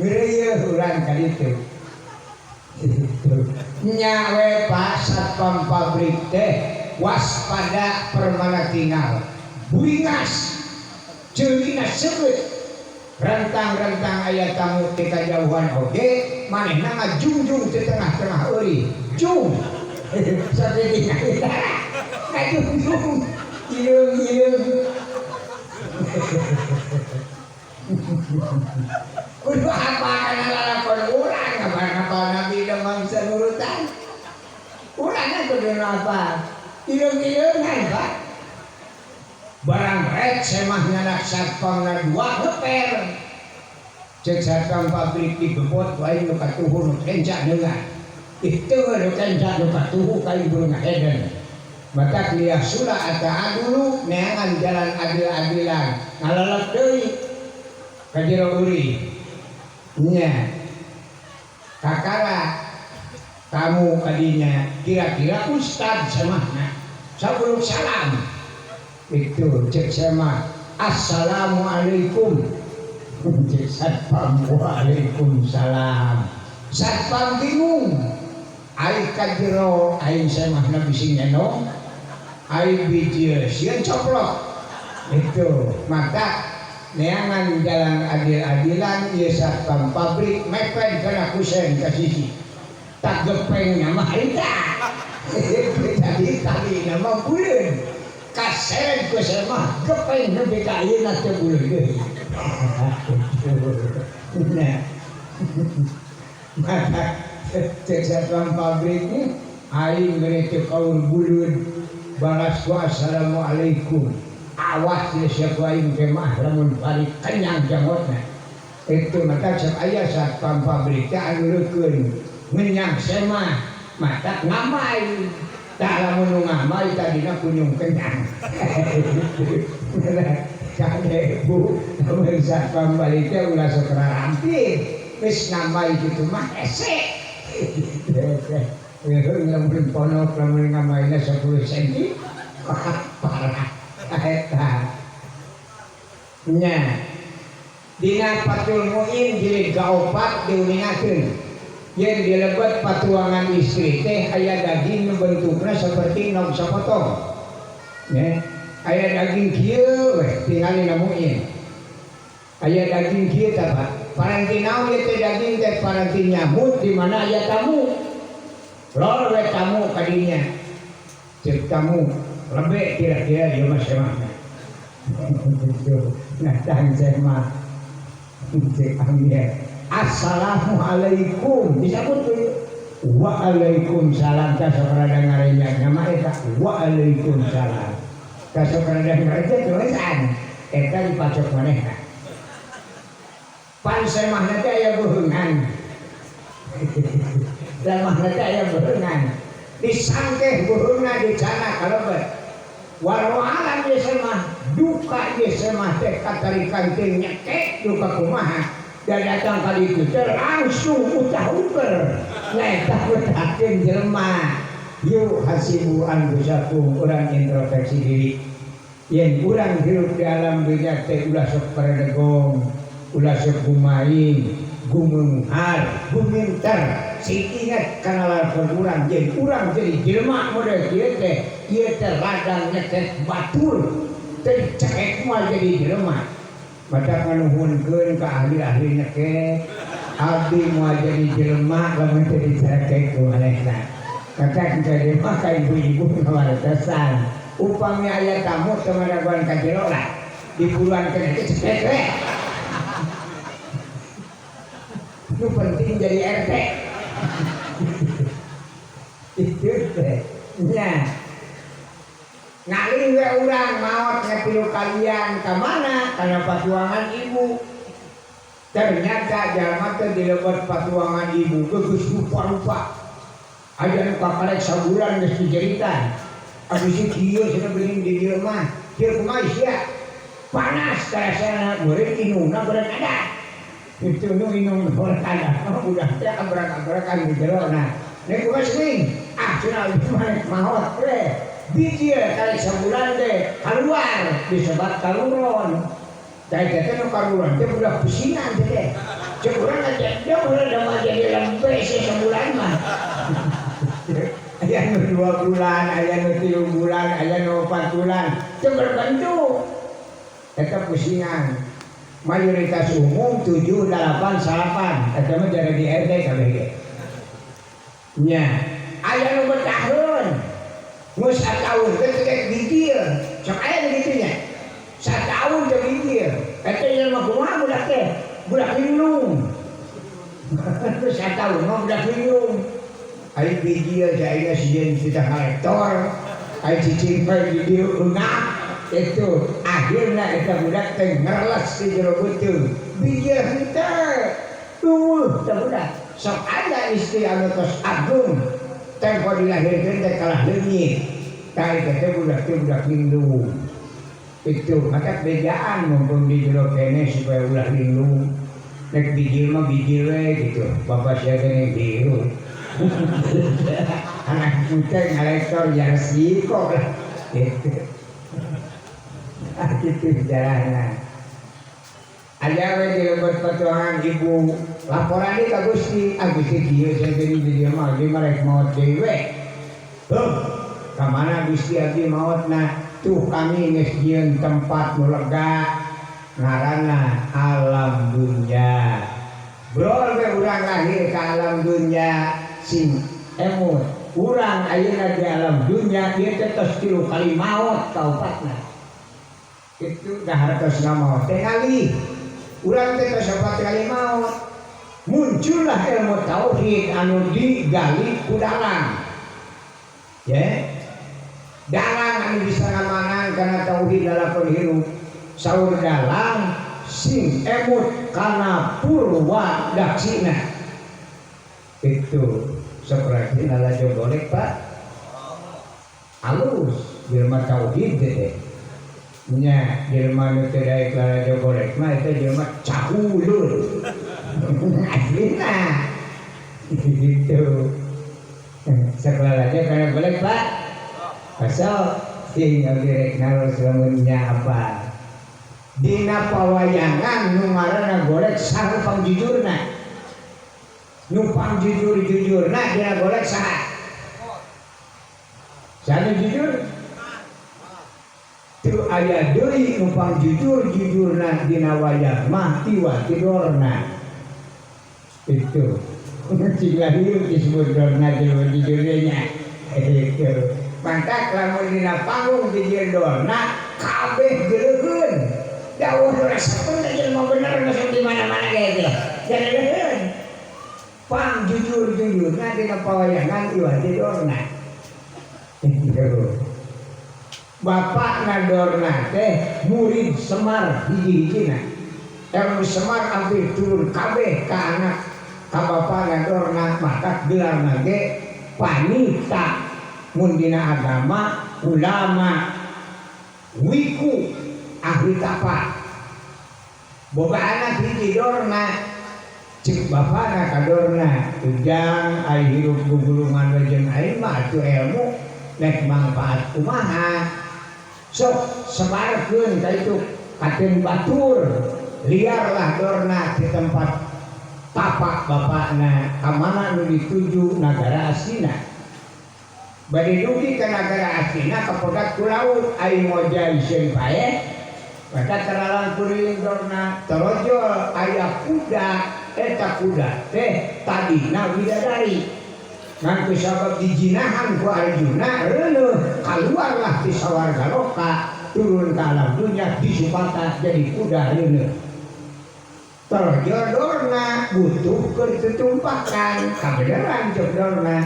ngeureuyeuh urang ka ditu nyawe Pak satpam pabrik teh waspada permana tinggal buingas ceulina sebeut rentang-rentang aya tamu teh kajauhan oge manehna ngajungjung di tengah-tengah eueuh jung saeutik ngajungjung ileung kudu apa kana lalakon urang apa nabi demang sanurutan urangna kudu apa ileung-ileungan Pak barang rek semah nyanak satpamna dua ngeper cek satpam pabrik dibebot wae nu katuhu nu kenca deungan itu nu kenca nu katuhu kayu burung ngaheden maka liah sula ata'a dulu neangan jalan adil-adilan ngalalak deui ka jero uri nya kakara kamu kadinya kira-kira ustad semahna sabuluk salam itu cek sama assalamualaikum cek satpam waalaikumsalam satpam bingung ai kajero ai semahna bisi nyenong ai bijil sieun coplok itu maka neangan jalan adil-adilan ieu satpam pabrik mepet kana kusen ka sisi tak gepengnya mah eta jadi tadi nama buleun kaseren kusen mah gepeng nepi ka ayeuna teh buleun deui nah maka cek satpam pabrik ini aing geus teu kaul buleun balas wa assalamualaikum awas ya siapa yang kemah lamun balik kenyang jangotna itu maka cek aya satpam pabrik teh anu reukeun ngenyang semah mata ngamai tak lamun nu ngamai tadina kunyung kenyang kade bu lamun satpam balik teh ulah sok rampir wis ngamai kitu mah esek lamun ponok lamun ngamaina 10 cm parah eta nya dina Fathul Muin jilid ka-4 diuningakeun yen dilebet patuangan istri teh aya daging nu bentukna saperti nog sapotong nya aya daging kieu we tingali na Muin aya daging kieu tah Pak paranti naon ieu teh daging teh paranti nyamut di mana aya tamu lor we tamu kadinya cek tamu lebih kira-kira dia masih mana? Nah, dan saya mah, assalamualaikum. Disebut waalaikumsalam. Kasih kerana ngarinya nama itu waalaikumsalam. Kasih kerana ngarinya tulisan. Eta dipacok mana? pan semah nanti aya beungan. Semah nanti aya beungan. Disangkeh beungan di sana kalebet. Walau alam di semah duka di semah teh katarikan teh nyekek duka kumaha. Dan datang kali itu langsung utah-uter ngetah betakeun jelema. Yuk hasibu anfusakum, urang introspeksi diri. Yen urang hirup di alam dunia teh ulah sok paredegong, ulah sok gumaing, gumeunghar, guminter. Sing ingat kana lalakon urang yen urang jadi jelema model kieu teh ladang nyekek batur. Teh cekek moal jadi jelema. Baca nganuhunkeun ka ahli-ahli nyekek. Abdi moal jadi jelema lamun teu dicekek ku manehna. Kakak jadi mah ka ibu-ibu ngawartosan. Upami aya tamu teu maraguan ka jero lah. Diburuankeun teh cekek we. Itu penting jadi RT. Itu teh. Nya. Ngalih we urang maot ngapilu kalian ka mana? Kana patuangan ibu. Ternyata jalma teh dilebet patuangan ibu geus rupa-rupa. Aya nu kakarek sabulan geus dijeritan. Abis kieu cenah beuring di dieu mah. Kieu kumaha sia? Panas karasana meureun inungna beureun ada. Itu nu inung beureun ada. Udah teh abrak-abrakan di jero na. Nek kumaha seuing? Ah cenah ieu mah maot we. Biji karek sabulan teh keluar disebat kaluron. Teh teh nu kaluron teh budak pusingan teh. Cek urang aja dia mulai dah jadi lembe sebulan mah. Aya nu 2 bulan, aya nu 3 bulan, aya nu 4 bulan. Itu berbentuk. Eta pusingan. Mayoritas umum 7, 8, 9. Eta mah jadi di RT kabeh ge. Nya, aya nu bertahun. Geus sataun teh teh digil. Sok aya begitu nya. Sataun teh digil. Eta yen mah kumaha budak teh? Budak linglung. Terus sataun mah budak linglung. Ai bijil jaina sieun kita kolektor, ai cicing bae di dieu eungap. Itu akhirna eta budak teh ngerles di jero beuteung. Bijil henteu. Tuluh teh budak. Sok aya istri anu tos agung. Tempo dilahirkeun teh kalah leungit. Tah eta teh budak teh budak linglung. Itu maka bedaan mumpung di jero kene supaya ulah linglung. Nek bijil mah bijil we gitu. Bapak sia teh biru. Anak muda ngalektor jarsi kok lah gitu. Gitu jalannya. Aja we dilebet patuangan ibu laporan di ka Gusti. Gusti kieu saya jadi di dieu mah ge marek maot dewe. Ka mana Gusti abdi maotna? Tuh kami geus nyieun tempat nu lega ngaranna alam dunya. Brol we urang lahir ka alam dunya sing emut. Urang ayeuna di alam dunya ieu teh tos 3 kali maot kaopatna. Itu dah hartos maot teh kali. Urang teh tos 4 kali maot. Muncullah ilmu tauhid anu digali ku dalang. Ya. Dalang anu bisa ngamangan kana tauhid lalakon hirup. Saur dalang sing emut kana purwa daksina. Itu seperti nalajo golek Pak halus jelema tauhid teh nya jelema nu teu daek nalajo golek mah eta jelema cahulur aslina gitu sekolah aja kana golek Pak asal sing direk naros lamunnya apa dina pawayangan nu ngaranna golek sareng pangjujurna numpang jujur nah dia golek saha sana jujur tu aya deui numpang jujur nah dina wayah mah tiwa tidorna itu cing lahir disebut dorna jujurnya itu mantak lamun dina panggung dijieun dorna kabeh geuleun dawuh rasakeun aja mau bener masuk di mana-mana ge jangan pang jujur nah dina pawayangan iwa didorna. Bapak ngadorna teh murid Semar hiji-hijina. ilmu Semar hampir turun kabeh ka anak ka bapana dorna maka gelarna ge panita mun dina agama ulama wiku ahli tapat boga anak hiji dorna cek bapana kadorna ujang ai hirup gugulungan jeung aing mah atuh ilmu nek manfaat kumaha sok sebarkeun ka itu katen batur liarlah dorna di tempat tapak bapakna kamana nu dituju nagara aslina bade dugi ka nagara aslina kapegat ku laut aing moja iseun pae maka teralang kuring dorna terojol aya kuda eta kuda teh tadina widadari ngan sabab dijinahan ku Arjuna reuleuh kaluarlah ti sawarga loka turun ke alam dunia disupata jadi kuda reuleuh terojol dorna butuh ketumpakan kabeneran jeung dorna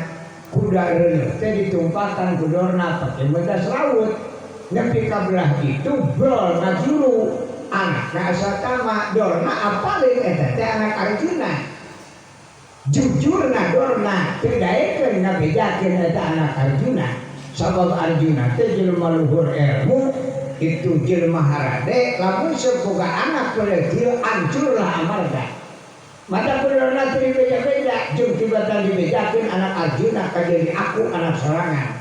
kuda reuleuh teh ditumpakan ku dorna pake mendas laut nepi ka belah itu brol ngajuru anakna asatama dorna apalin eta teh anak Arjuna jujurna dorna teu daekeun ngabedakeun eta anak Arjuna sabab Arjuna teh jelema luhur ilmu itu jelema harade lamun sepoga anak peleutil hancurlah amarga mata dorna teu beda-beda jeung tibatan dibedakeun anak Arjuna ka jadi aku anak sorangan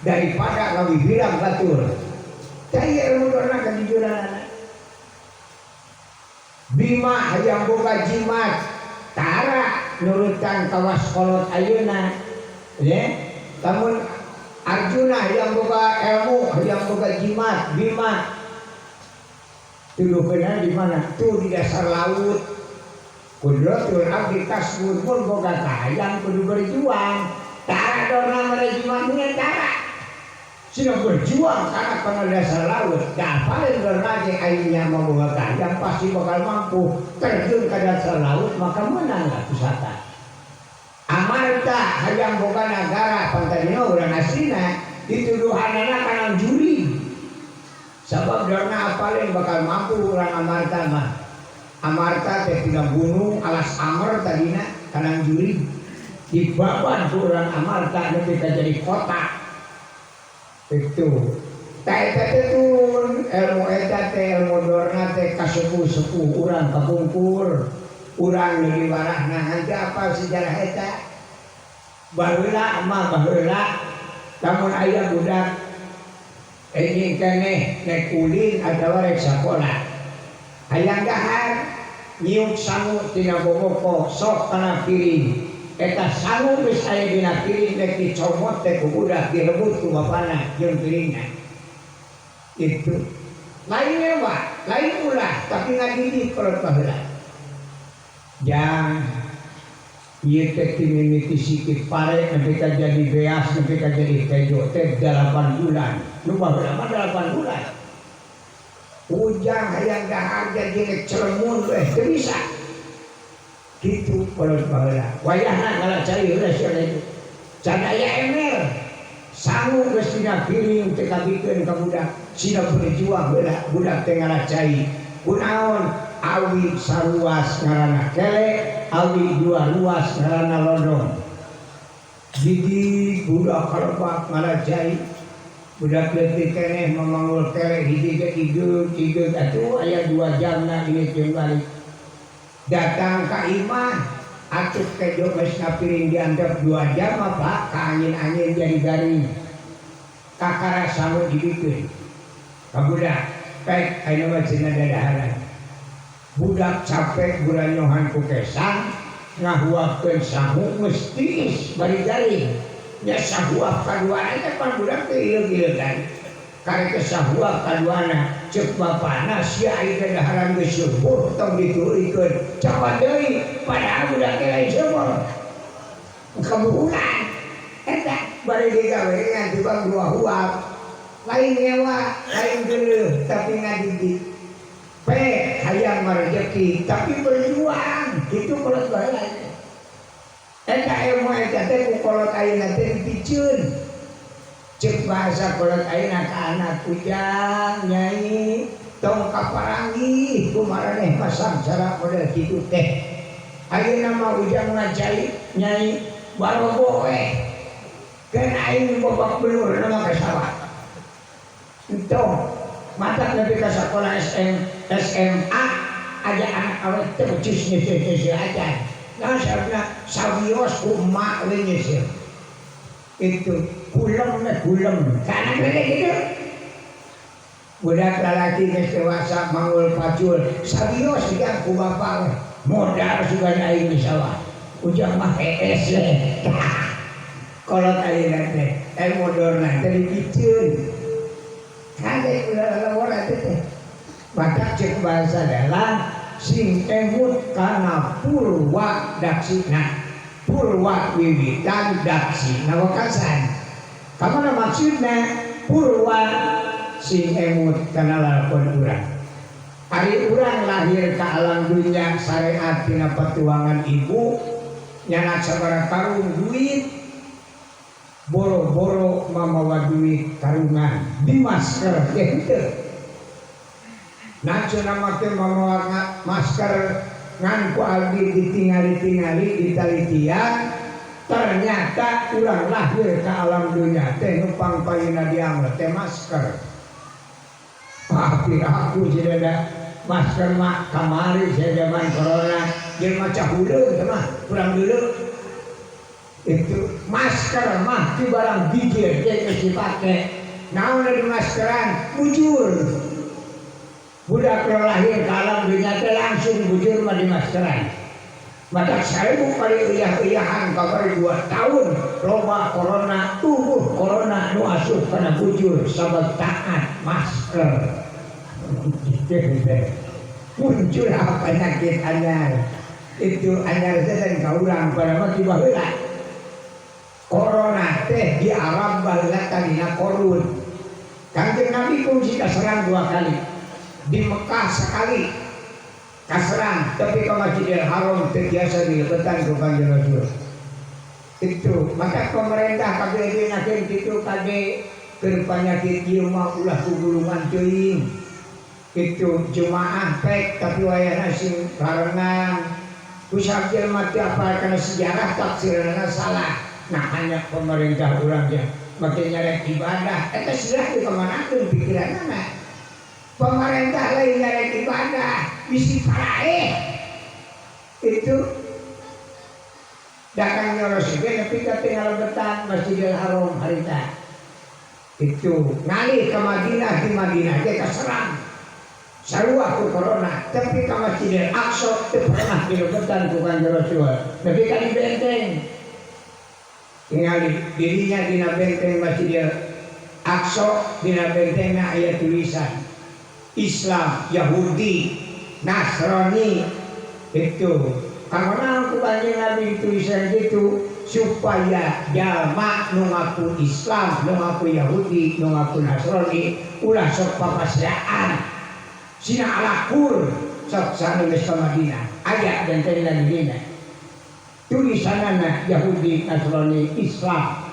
daripada ngawiwilang batur cai ilmu dorna kejujuran anak Bima hayang boga jimat tara nurutkan kawas kolot ayeuna ya lamun Arjuna hayang boga ilmu hayang boga jimat Bima tulukeunna di mana tuh di dasar laut kudratul abdi kasbun pun boga hayang kudu berjuang tara dorna mere jimat nya tara sina berjuang karena pada dasar laut dapain dorna ge aingnya maboga hayang pasti bakal mampu terjun ke dasar laut maka menang lah pusata amarta hayang boga nagara pantadina urang aslina dituduhanana kana juri sabab dorna apalin bakal mampu urang amarta mah amarta teh tina gunung alas amer tadina kana juri dibaban ku urang amarta nepi ka jadi kota itu eta teh turun ilmu eta teh ilmu dorna teh kasepuh-sepuh urang kapungkur urang di warahna hante apa sejarah eta baheula mah baheula lamun aya budak ini keneh nek ulin atawa rek sakola hayang dahar nyiuk sangu tina boboko sok kana piring eta sangu geus aya dina piring nek dicomot teh ku budak direbut ku bapana jeung piringna itu lain mewah lain ulah tapi ngadidik kolot baheula jang ieu teh timimiti sikit pare nepi ka jadi beas nepi ka jadi kejo teh 8 bulan nu baheula mah 8 bulan ujang hayang dahar jadi rek celemun teu bisa gitu kolot baheula wayahna ngalacari heula sia itu can aya ember sangu geus dina piring teh kabikeun ka budak sina berjuang heula budak teh ngalacari kunaon awi saluas ngaranna kele awi dua luas ngaranna lodong jadi budak kalebak ngalacari budak leutik keneh memanggul kele hiji ge igeut atuh aya 2 jamna ini jeung balik datang ka imah atuh kejo geus ngapiring diantep 2 jam apa ka angin-angin jadi garing kakara sangu dibikeun ka budak pek ayeuna mah cenah dadaharan budak capek buranyohan ku kesang ngahuapkeun sangu geus tiis bari garing nya sahuap kaduana teh pan budak teh ileug-ilegan karek sahuap kaduana cek bapana sia ieu dadaharan geus subur tong diturikeun capan deui padahal budak teh lain subur kabuhuran eta bari digawe ngan tibang 2 huap lain nyewa lain geuleuh tapi ngadidik pe hayang marejeki tapi berjuang kitu kolot baheula eta ilmu eta teh ku kolot ayeuna teh dipicieun cek bahasa kolot ayeuna ka anak ujang nyai tong kaparangi kumaraneh pasang cara model kitu teh ayeuna mah ujang ngajai nyai baroboe kan aing babak belur nama kasawat entong matak nepi ka sakola SMA aja anak awet teh becus nyeuseun aja nah sabna sawios ku emak we nyeuseun itu kulem karena gede gitu budak lalaki geus dewasa manggul pacul sawios digang ku bapak modal sugan aing di sawah ujang mah ES we kolot ayeuna teh modorna teh dipikeun kade ulah teh badak cek bahasa dalam sing emut kana purwa daksina purwa wiwitan daksina wakasan kamana maksudna purwa sing emut kana lalakon urang ari urang lahir ka alam dunya syariat tina patuangan ibu nyanak sabaraha karung duit boro-boro mamawa duit karungan di masker gitu nacu nama ke mamawa masker ngan ku aldi ditingali-tingali ditalitian ternyata ulang lahir ke alam dunia teh numpang payuna dianglet teh masker tapi aku tidak masker mah kamari saya zaman corona dia macam hulu mah kurang dulu itu masker mah di barang bijir dia mesti pakai naon di maskeran bujur budak lahir ke alam dunia teh langsung bujur mah di maskeran mata saya kali uyah-uyahan kabar 2 tahun loba corona tubuh corona nu asup kana bujur sabab taat masker muncul apa penyakit anyar itu anyar dan kaurang pada mati baheula corona teh di Arab baheula talina korun Kanjeng Nabi kungsi kaserang 2 kali di Mekah sekali kaserang tapi ke Masjidil Haram terbiasa dilebetan ke Kanjeng Rasul itu maka pemerintah kabeh nakeun kitu kade keur penyakit ieu mah ulah kugulungan teuing itu jemaah pek tapi wayahna sing karenang kusab jelema teh apa kana sejarah tafsirna salah nah hanya pemerintah urang teh make nyarek ibadah eta sirah teh kamanakeun pikiranna pemerintah lain nyarek ibadah bisi parae itu dakang nyoros ge nepi ka tinggal betan Masjidil Haram harita itu ngalih ke Madinah di Madinah ge kaserang sarua ku corona tapi ka Masjidil Aqsa teu pernah dilebetan ku Kanjeng Rasul nepi ka di benteng tinggal dirinya dina benteng Masjidil Aqsa dina bentengna aya tulisan Islam, Yahudi, Nasrani itu karena aku Kanjeng Nabi tulisan gitu supaya jalma nu ngaku Islam, nu ngaku Yahudi, nu ngaku Nasrani ulah sok papasraan sina alakur sok sanes ka Madinah aya bentengna di dina tulisanana Yahudi, Nasrani, Islam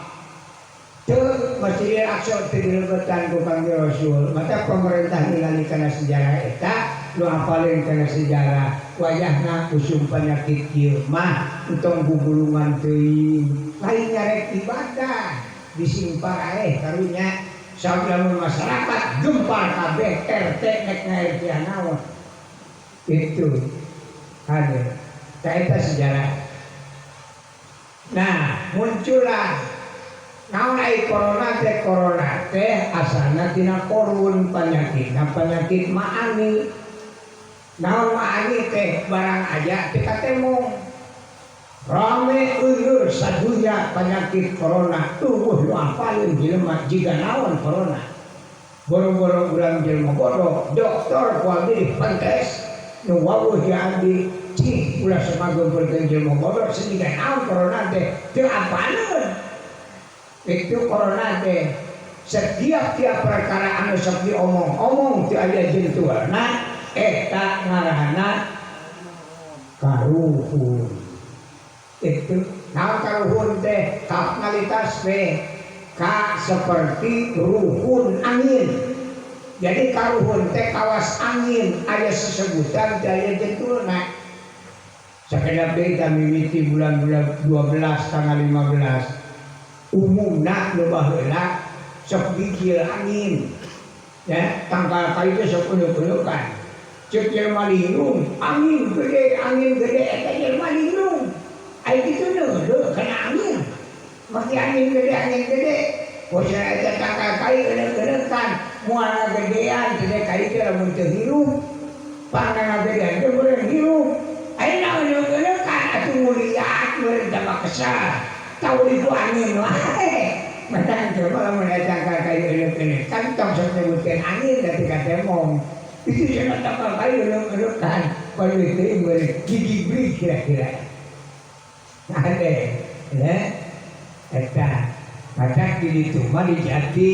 teu Masjidil Aqsa teu dilebetan ku Kanjeng Rasul maka pemerintah ningali kana sejarah eta nu apalin kana sejarah wayahna usum penyakit ieu mah entong gugulungan teuing lain nyarek ibadah disimpar ae karunya sabda masyarakat gempar kabeh RT nek ngaertian naon itu ada eta sejarah nah muncullah naon ai corona teh asalna tina korun penyakit maani naon maani teh barang aja teh katemong rame euleur sadunya penyakit corona tubuh nu apalin jelema jiga naon corona boro-boro urang jelema bodoh dokter ku abdi dipantes nu wawuh diambi cih ulah samageumpeulkeun jelema bodoh sehingga naon corona teh teu apaleun itu corona teh setiap perkara anu sok diomong-omong teu aya jentualna eta ngaranna karuhun itu naon karuhun teh kapalitas teh ka seperti ruhun angin Jadi karuhun teh kawas angin aya sesebutan daya jentulna. Sakedap deui mimiti bulan-bulan 12 tanggal 15. Umumna nu baheula sok bikil angin. Ya, tanggal kali teh sok penuh-penuhkan. Cek jelema linglung, angin gede eta jelema linglung. Ai kitu deuleu kana angin. Maki angin gede. Bosna eta tanggal kali gede-gedekan. Muana gedean gede kali teh lamun teu hirup. Pangana gedean teh beureun hirup. Ayeuna gede-gedekan atuh muliat beureun tambah kesal. Tahu itu angin wae. Matan coba lamun eta tanggal kali gede-gedekan tong sok nyebutkeun angin da tika temong. Itu cenah tanggal kali gede-gedekan. Balik teh beureun gigi kira-kira. Ade, ya. Eta matak di ditu mah dijati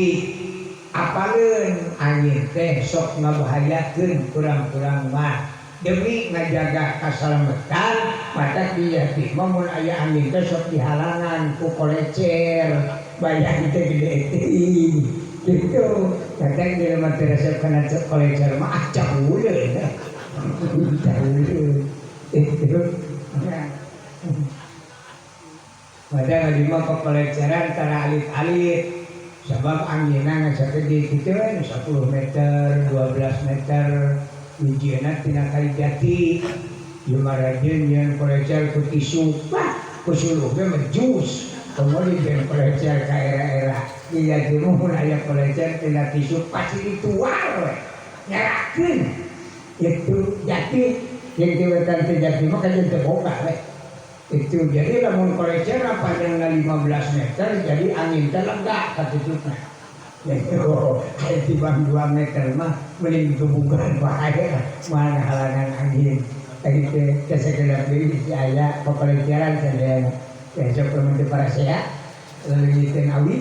apaleun angin teh sok ngabahayakeun kurang-kurang mah demi ngajaga kasalamatan matak dijati mah mun aya angin teh sok dihalangan ku kolecer bayang teh gede teuing kitu matak jelema teh resep kana kolecer mah acak uleun itu padahal di mah peleceran tara alit-alit sebab anginna ngajak di kitu 10 meter 12 meter wijieuna tina kali jati lumarajeun nyeun pelecer ku tisu ku suluh ge menjus kemudian jeung pelecer ka era-era di jati mun aya pelecer tina tisu pasti dituar we nyerakeun itu jati yang diwetan teh jati mah kajen teu boga we itu jadi lamun kolecer panjangna 15 meter jadi angin teh lega katutupna. Jadi aya tibang 2 meter mah mending gebugan wae mah halangan angin. Tadi teh sakedap deui aya koleceran sadayana. Besok pementi parasea leuleukeun awi.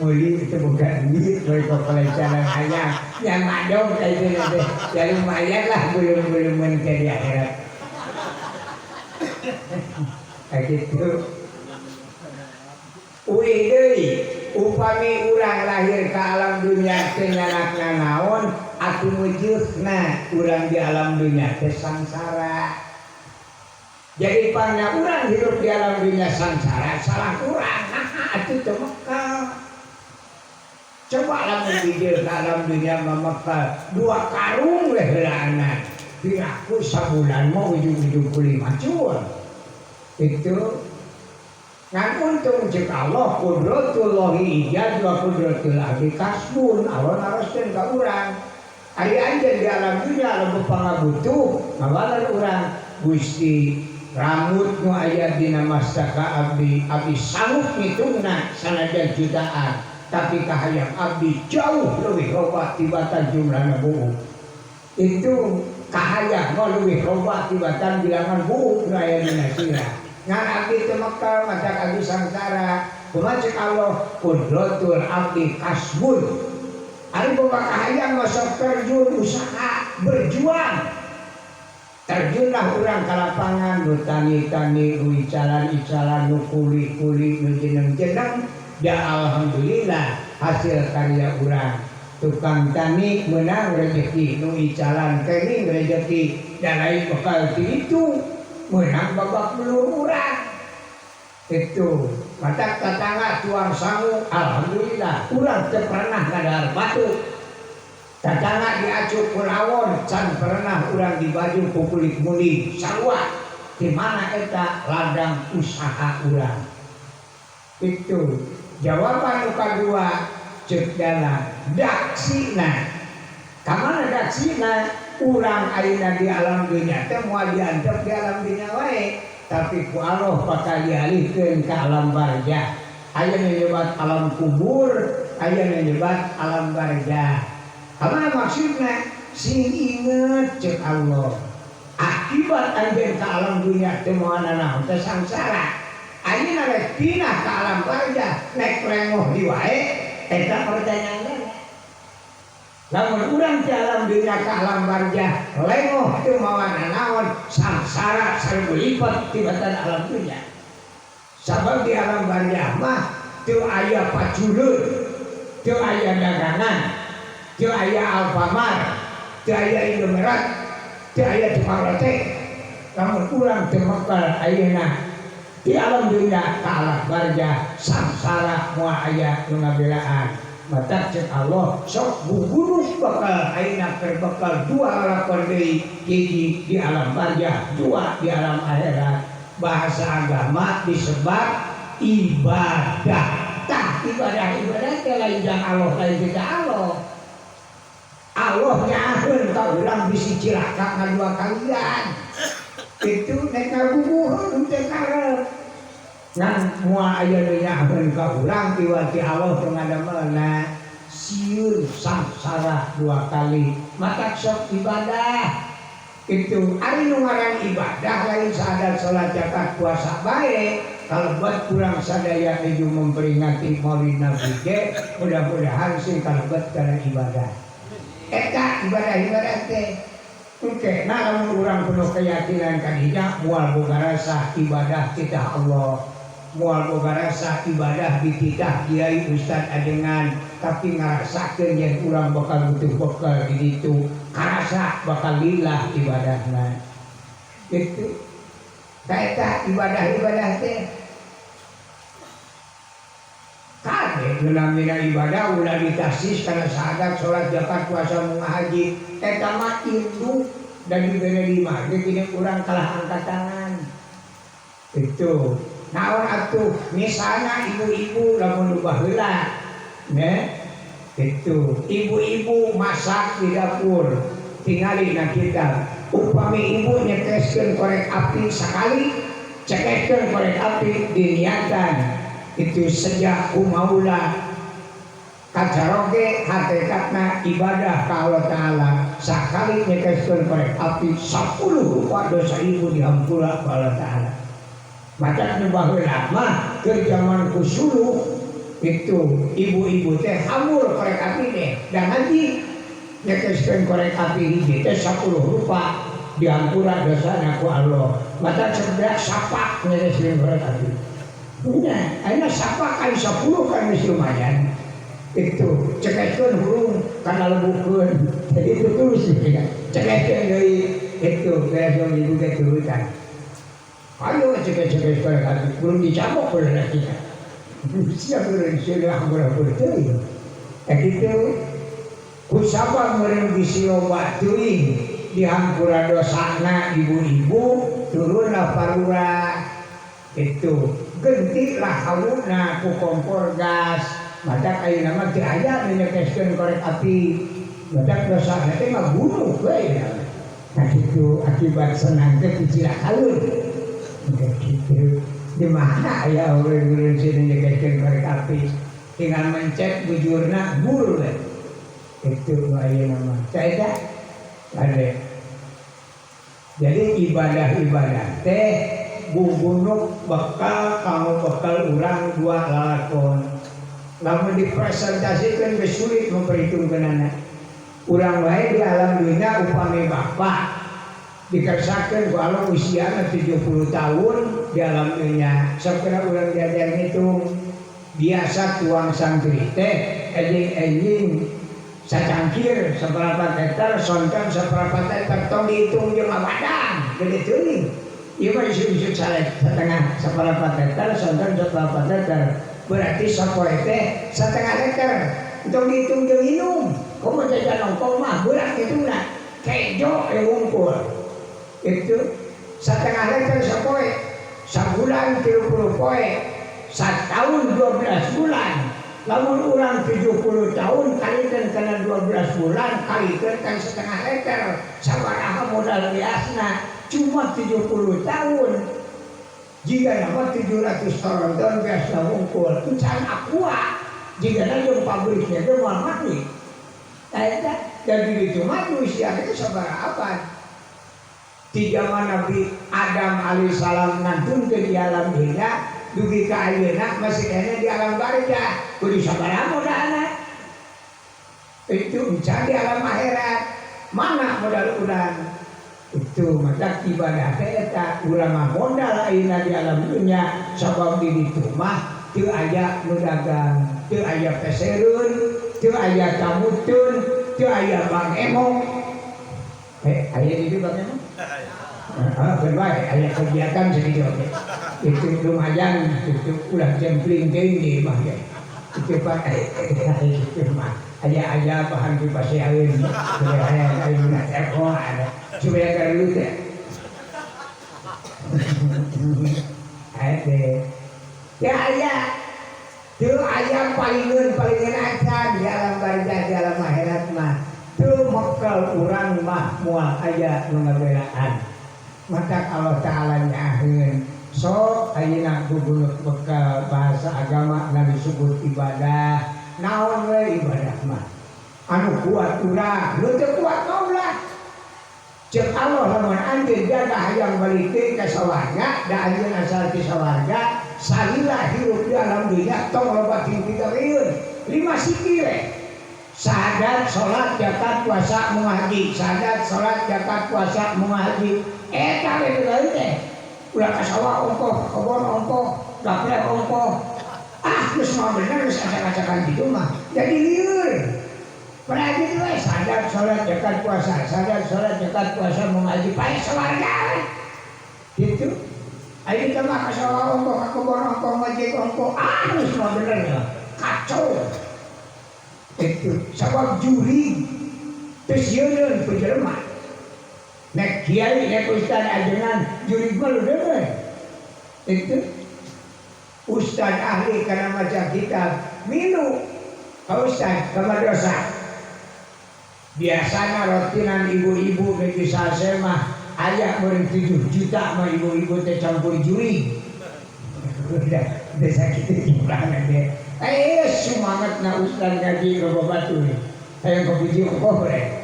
Muli itu bukan duit dari koleceran hayang yang madong kayak gitu teh. Jadi lumayan lah belum ke di akhirat. Gitu uih deui upami urang lahir ka alam dunya teh nyarakna naon atuh mujudna urang di alam dunya teh sangsara. Jadi pangna urang hidup di alam dunya sangsara salah urang atuh teu mekal. Coba lamun dijieun ka alam dunya mah mekal 2 karung we heulaana. Piraku sabulan mah ujung-ujung 5 cuan. Itu ngan untung cek Allah kudratullahi ijaz wa kudratul abdi kasbun Allah naroskeun ka urang ari anjeun di alam dunya leuwih pangabutuh ngawalan urang Gusti rambut nu aya dina mastaka abdi sanggup ngitungna sanajan jutaan tapi kahayang abdi jauh leuwih loba tibatan jumlahna buuk itu kahayang mah leuwih loba tibatan bilangan buuk nu aya dina sirah ngan abdi teu mekal matak abdi sangsara kumaha ceuk Allah kudratul abdi kasbun ari boga kahayang masuk terjun usaha berjuang terjunlah urang ka lapangan nu tani-tani nu icalan-icalan nu kuli-kuli nu jeneng-jeneng ya alhamdulillah hasil karya urang tukang tani menang rezeki nu icalan kering rezeki dan lain bakal itu menang babak belur urang itu matak tatangga tuang sangu alhamdulillah urang teu pernah ngadahar batu tatangga diacu kulawon can pernah urang dibaju ku kulit muling sarua di mana eta ladang usaha urang itu jawaban nu kadua ceuk dalam daksina kamana daksina urang ayeuna di alam dunya teh moal diantep di alam dunya wae tapi ku Allah bakal dialihkeun ka alam barzah aya nu nyebat alam kubur aya nu nyebat alam barzah kamana maksudna sing inget ceuk Allah akibat anjeun ka alam dunya teh moal naon teh sangsara ayeuna rek pindah ka alam barzah nek lengoh di wae eta pertanyaan lamun urang ti alam dunya ka alam barzah lengoh teu mawana naon sangsara 1000 lipat tibatan alam dunya. Sabab di alam barzah mah teu aya paculeun teu aya dagangan, teu aya Alfamart, teu aya Indomaret, teu aya tukang roti. Lamun urang teu mekal ayeuna di alam dunia ka alam barja samsara moal aya nu ngabelaan. Mata cek Allah sok buburus bakal ayeuna keur bakal dua lakon deui, hiji di alam barja, dua di alam akhirat. Bahasa agama disebat ibadah. Tah ibadah teh lain jang Allah, lain kita Allah. Allah nyaheun ka urang bisi cilaka ngadua kalian. Itu nek ngabubuh teh karep. Ngan moal aya nu nyaheun ka urang iwati Allah teu ngadamelna sieun samsara dua kali. Mata sok ibadah. Itu ari nu ngaran ibadah lain sahadat salat zakat puasa bae. Kalebet kurang sadaya nuju memperingati Maulid Nabi ge, mudah-mudahan sing kalebet kana ibadah. Eta ibadah teh engke nah lamun urang penuh keyakinan kadinya moal boga rasa ibadah titah Allah, moal boga rasa ibadah di titah kiai ustad ajengan, tapi ngarasakeun yen urang bakal butuh bekal di ditu, karasa bakal lillah ibadahna. Gitu. Eta ibadah teh kabeh nu namina ibadah ulah ditasis kana sahadat salat zakat puasa munah haji eta mah induk dan diberi lima jadi urang kalah angkat tangan itu naon atuh misalnya ibu-ibu lamun ubah heula itu ibu-ibu masak di dapur tingali na kita upami ibu nyeteskeun korek api sakali cekeskeun korek api diniatan itu sejak umaula kajaroge hakikatna ibadah ka Allah Ta'ala sakali nyekeskeun korek api 10 rupa dosa ibu dihampura ka Allah Ta'ala. Maka nu baheula mah keur zaman kusuluh itu ibu-ibu teh hamur korek api teh dan nanti nyekeskeun korek api hiji teh 10 rupa dihampura dosana ku Allah. Maka sebelah sapak nyekeskeun korek api. Nah, ayeuna sapa kali 10 kan geus lumayan. Itu cekeskeun hurung kana lebukeun. Jadi itu terus ya. Cekeskeun deui itu beres ibu teh turutan. Ayo cekes-cekes kan belum dicabok oleh kita. Siap belum sudah berapa deui. Gitu kusaba meureun bisi loba teuing dihampura dosana ibu-ibu turunlah parura. Itu genti lah hauna ku kompor gas madak ayeuna mah teu aya nu nyekeskeun korek api madak dosa teh mah bunuh we ya. Nah itu akibat senang teh dicilakaeun gitu di mana aya urang sini nyekeskeun korek api tinggal mencet bujurna bul we itu ayeuna mah caeda ade. Jadi ibadah-ibadah teh bubunuk bekal kamu bekal urang dua lalakon. Lamun dipresentasikan sulit memperhitungkan anak. Urang wae di alam dunia upami bapak dikersakeun ku Allah usiana 70 tahun di alam dunia. Sakira urang diajar ngitung biasa tuang santri teh enjing sacangkir seberapa meter sonten seberapa meter tong dihitung jeung badan gede teuing. Ieu mah isu-isu setengah seberapa meter, sonten seberapa meter. Berarti sapoe teh setengah liter. Untuk dihitung jeung minum. Komo jajan nongkol mah berat hitungna. Kejo wungkul. Itu setengah liter sapoe. Sabulan 30 poe. Satahun 12 bulan. Lamun urang 70 tahun kalikeun kana 12 bulan kalikeun kan setengah liter. Sabaraha modal biasna? Cuma 70 tahun. Jika nama 700 tahun biasa wungkul itu can aqua. Jika nama pabriknya itu mau mati. Jadi itu mati usia itu sabaraha abad. Di zaman Nabi Adam alaihissalam ngantunkeun di alam dunia dugi ka ayeuna masih kene di alam barzah. Kudu sabaraha modalna? Itu can di alam akhirat. Mana modal urang? Itu maka ibadah eta ulama modal ayeuna di alam dunia sabab di ditu mah teu aya nu dagang teu aya pesereun, teu aya tamutun, teu aya Bang Emo. Aya di Bang Emo? Kedua aya kegiatan segitu. Itu lumayan, itu ulah jempling deui mah ya. Itu Pak itu mah. Aya bahan dipasiaeun. Aya guna telepon ada. Supaya kalau teh. Ya aya teu aya palingeun acan di alam barzah di alam akhirat mah teu mekal urang mah moal aya nu ngabelaan. Maka Allah Ta'ala nyaheun sok ayeuna guguluk bekal bahasa agama na disebut ibadah. Naon we ibadah mah anu kuat urang nu teu kuat maulah. Cek Allah lamun anjeun jaga hayang balik teh ka sawarga da anjeun asal ti sawarga salila hirup di alam dunia tong loba ting pitareun 5 sikile syahadat salat zakat puasa mual haji syahadat salat zakat puasa mual haji eta we deui teh ulah ka sawah ongkoh kebon ongkoh gaplek ongkoh geus mah bener geus acak-acakan kitu mah jadi lieur. Pada gitu we syahadat salat zakat puasa syahadat salat zakat puasa mual haji pae sawarga gitu. Ayo kita mah kasawah ongkoh, kakebon ongkoh, ngojek ongkoh, semua bener ya, kacau. Itu sabab juri, terus yeun penjelma. Nek kiai, nek ustad ajengan, juri malu deh. Itu ustad ahli karena maca kitab, minum, ustad kamar dosa. Biasanya rotinan ibu-ibu bagi saya mah. Ayah beri 7 juta mah ibu-ibu teh campur juri. Udah sakit gimana deh. Semangat na ustaz ngaji roba batu. Hayang kepuji ongkoh bre.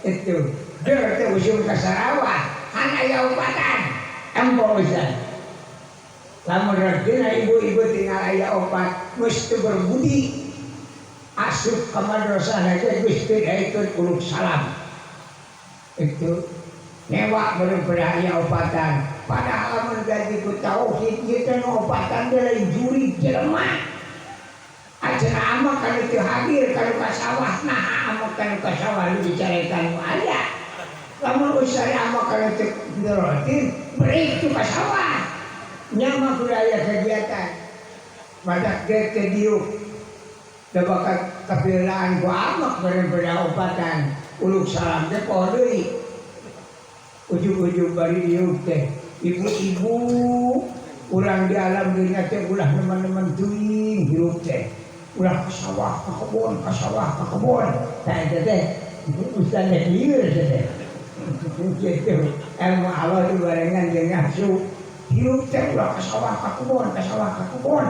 Itu. Deur teh usum ka Sarawak, han aya opatan. Empo ustaz. Lamun radina ibu-ibu tinggal aya opat, mesti berbudi. Asup ka madrasah teh geus teu daekeun uluk salam. Itu newak bener-bener aya opatan padahal mun gaji ku tauhid ieu teh opatan teh lain juri jelema acara amak kana teu hadir kana ka sawah nah amak kana ka sawah lu dicarekan mu aya lamun usari amak kana teu ngerotin beri tu ka sawah nya mah kudu aya kegiatan badak ge teh diuk teu bakal kapilaan ku amak bener-bener opatan uluk salam teh poho deui. Ujung-ujung bari diuk teh ibu-ibu urang di alam dunia teh ulah nemen-nemen teuing hirup teh ulah ka sawah ka kebon tah eta teh ustaz teh lieur teh kitu ilmu Allah dibarengan jeung nafsu hirup teh ulah ka sawah ka kebon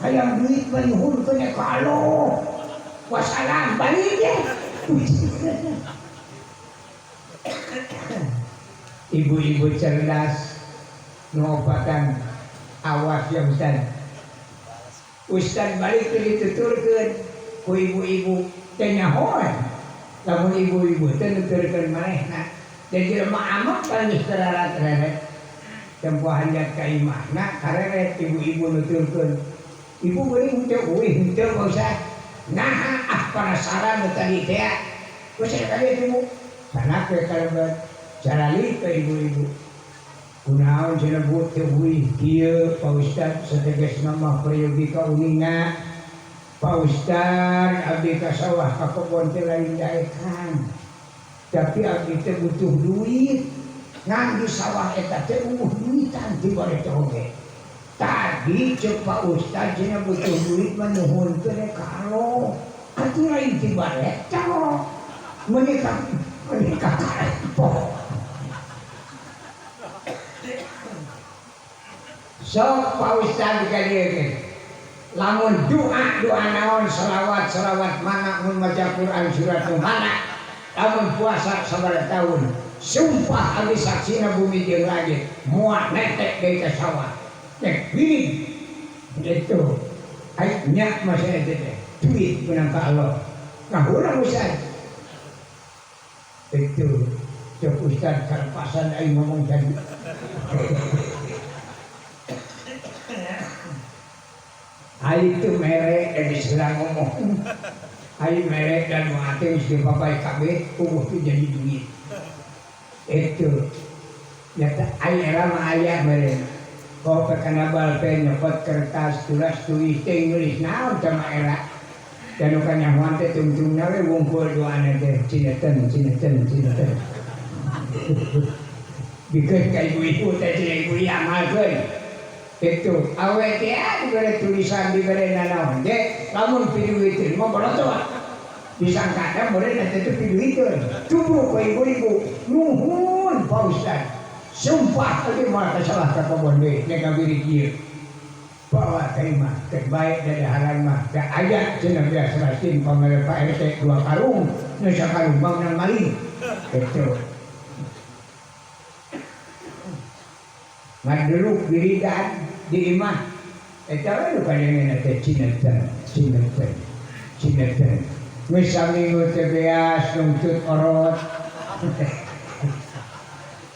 hayang duit mah nyuhunkeun ka Allah wassalam balik teh. Ibu-ibu cerdas ngobatan awas ya Ustaz balik ke dituturkeun ku ibu-ibu teh nyahoan lamun ibu-ibu teh nuturkeun manehna dan jelema amak kan geus terarat-terarat tempo hanjat ka imahna kareret ibu-ibu nuturkeun ibu beuring teh eueuh teu Ustaz nah penasaran tadi teh Ustaz kali ibu sana ke kalebet carali ke ibu-ibu kunaon cenah bu teu buih kieu Pak Ustad sategesna mah prayogi ka uninga Pak Ustad abdi ka sawah ka kebon teh lain daekan tapi abdi teh butuh duit ngan di sawah eta teh duitan ti bare teh oge tadi ceuk Pak Ustad cenah butuh duit mah nuhunkeun ka Allah atuh lain ti bare teh menikah karepot. Sok Pak Ustaz dikadieukeun. Lamun doa naon selawat mana mun maca Quran surat mana. Lamun puasa sabaraha taun. Sumpah abdi saksina bumi jeung langit moal netek deui ka sawah. Nek bini gitu. Ai nya masih teh duit menang ka Allah. Ngahurang Ustaz. Itu cek Ustaz kalepasan aing ngomong tadi. Itu merek bisa ngomong. Ayo merek dan mati mesti papai KB, itu jadi duit. Itu. Ya ayo era mah ayah merek. Kau kena balpen nyopot kertas tulis nulis naon sama era. Dan kan yang wanti tungtungnya we wungkul doanya teh cineten. Bikin kayak ibu teh ibu amalkeun. Itu awet ya diberi tulisan diberi nanaon dek lamun video itu mau bolotoan disangkakan boleh nanti itu video itu cukup ke ibu-ibu nuhun Pak Ustaz sumpah tadi malah salah kata bonde nega biri dia bawa terima terbaik dari halan mah gak ayat cenah biasa rasin pamer Pak RT 2 karung nusa karung bangunan maling itu ngadeluk biridan di imah eta we kayaknya teh cineten misami teh beas nuntut orot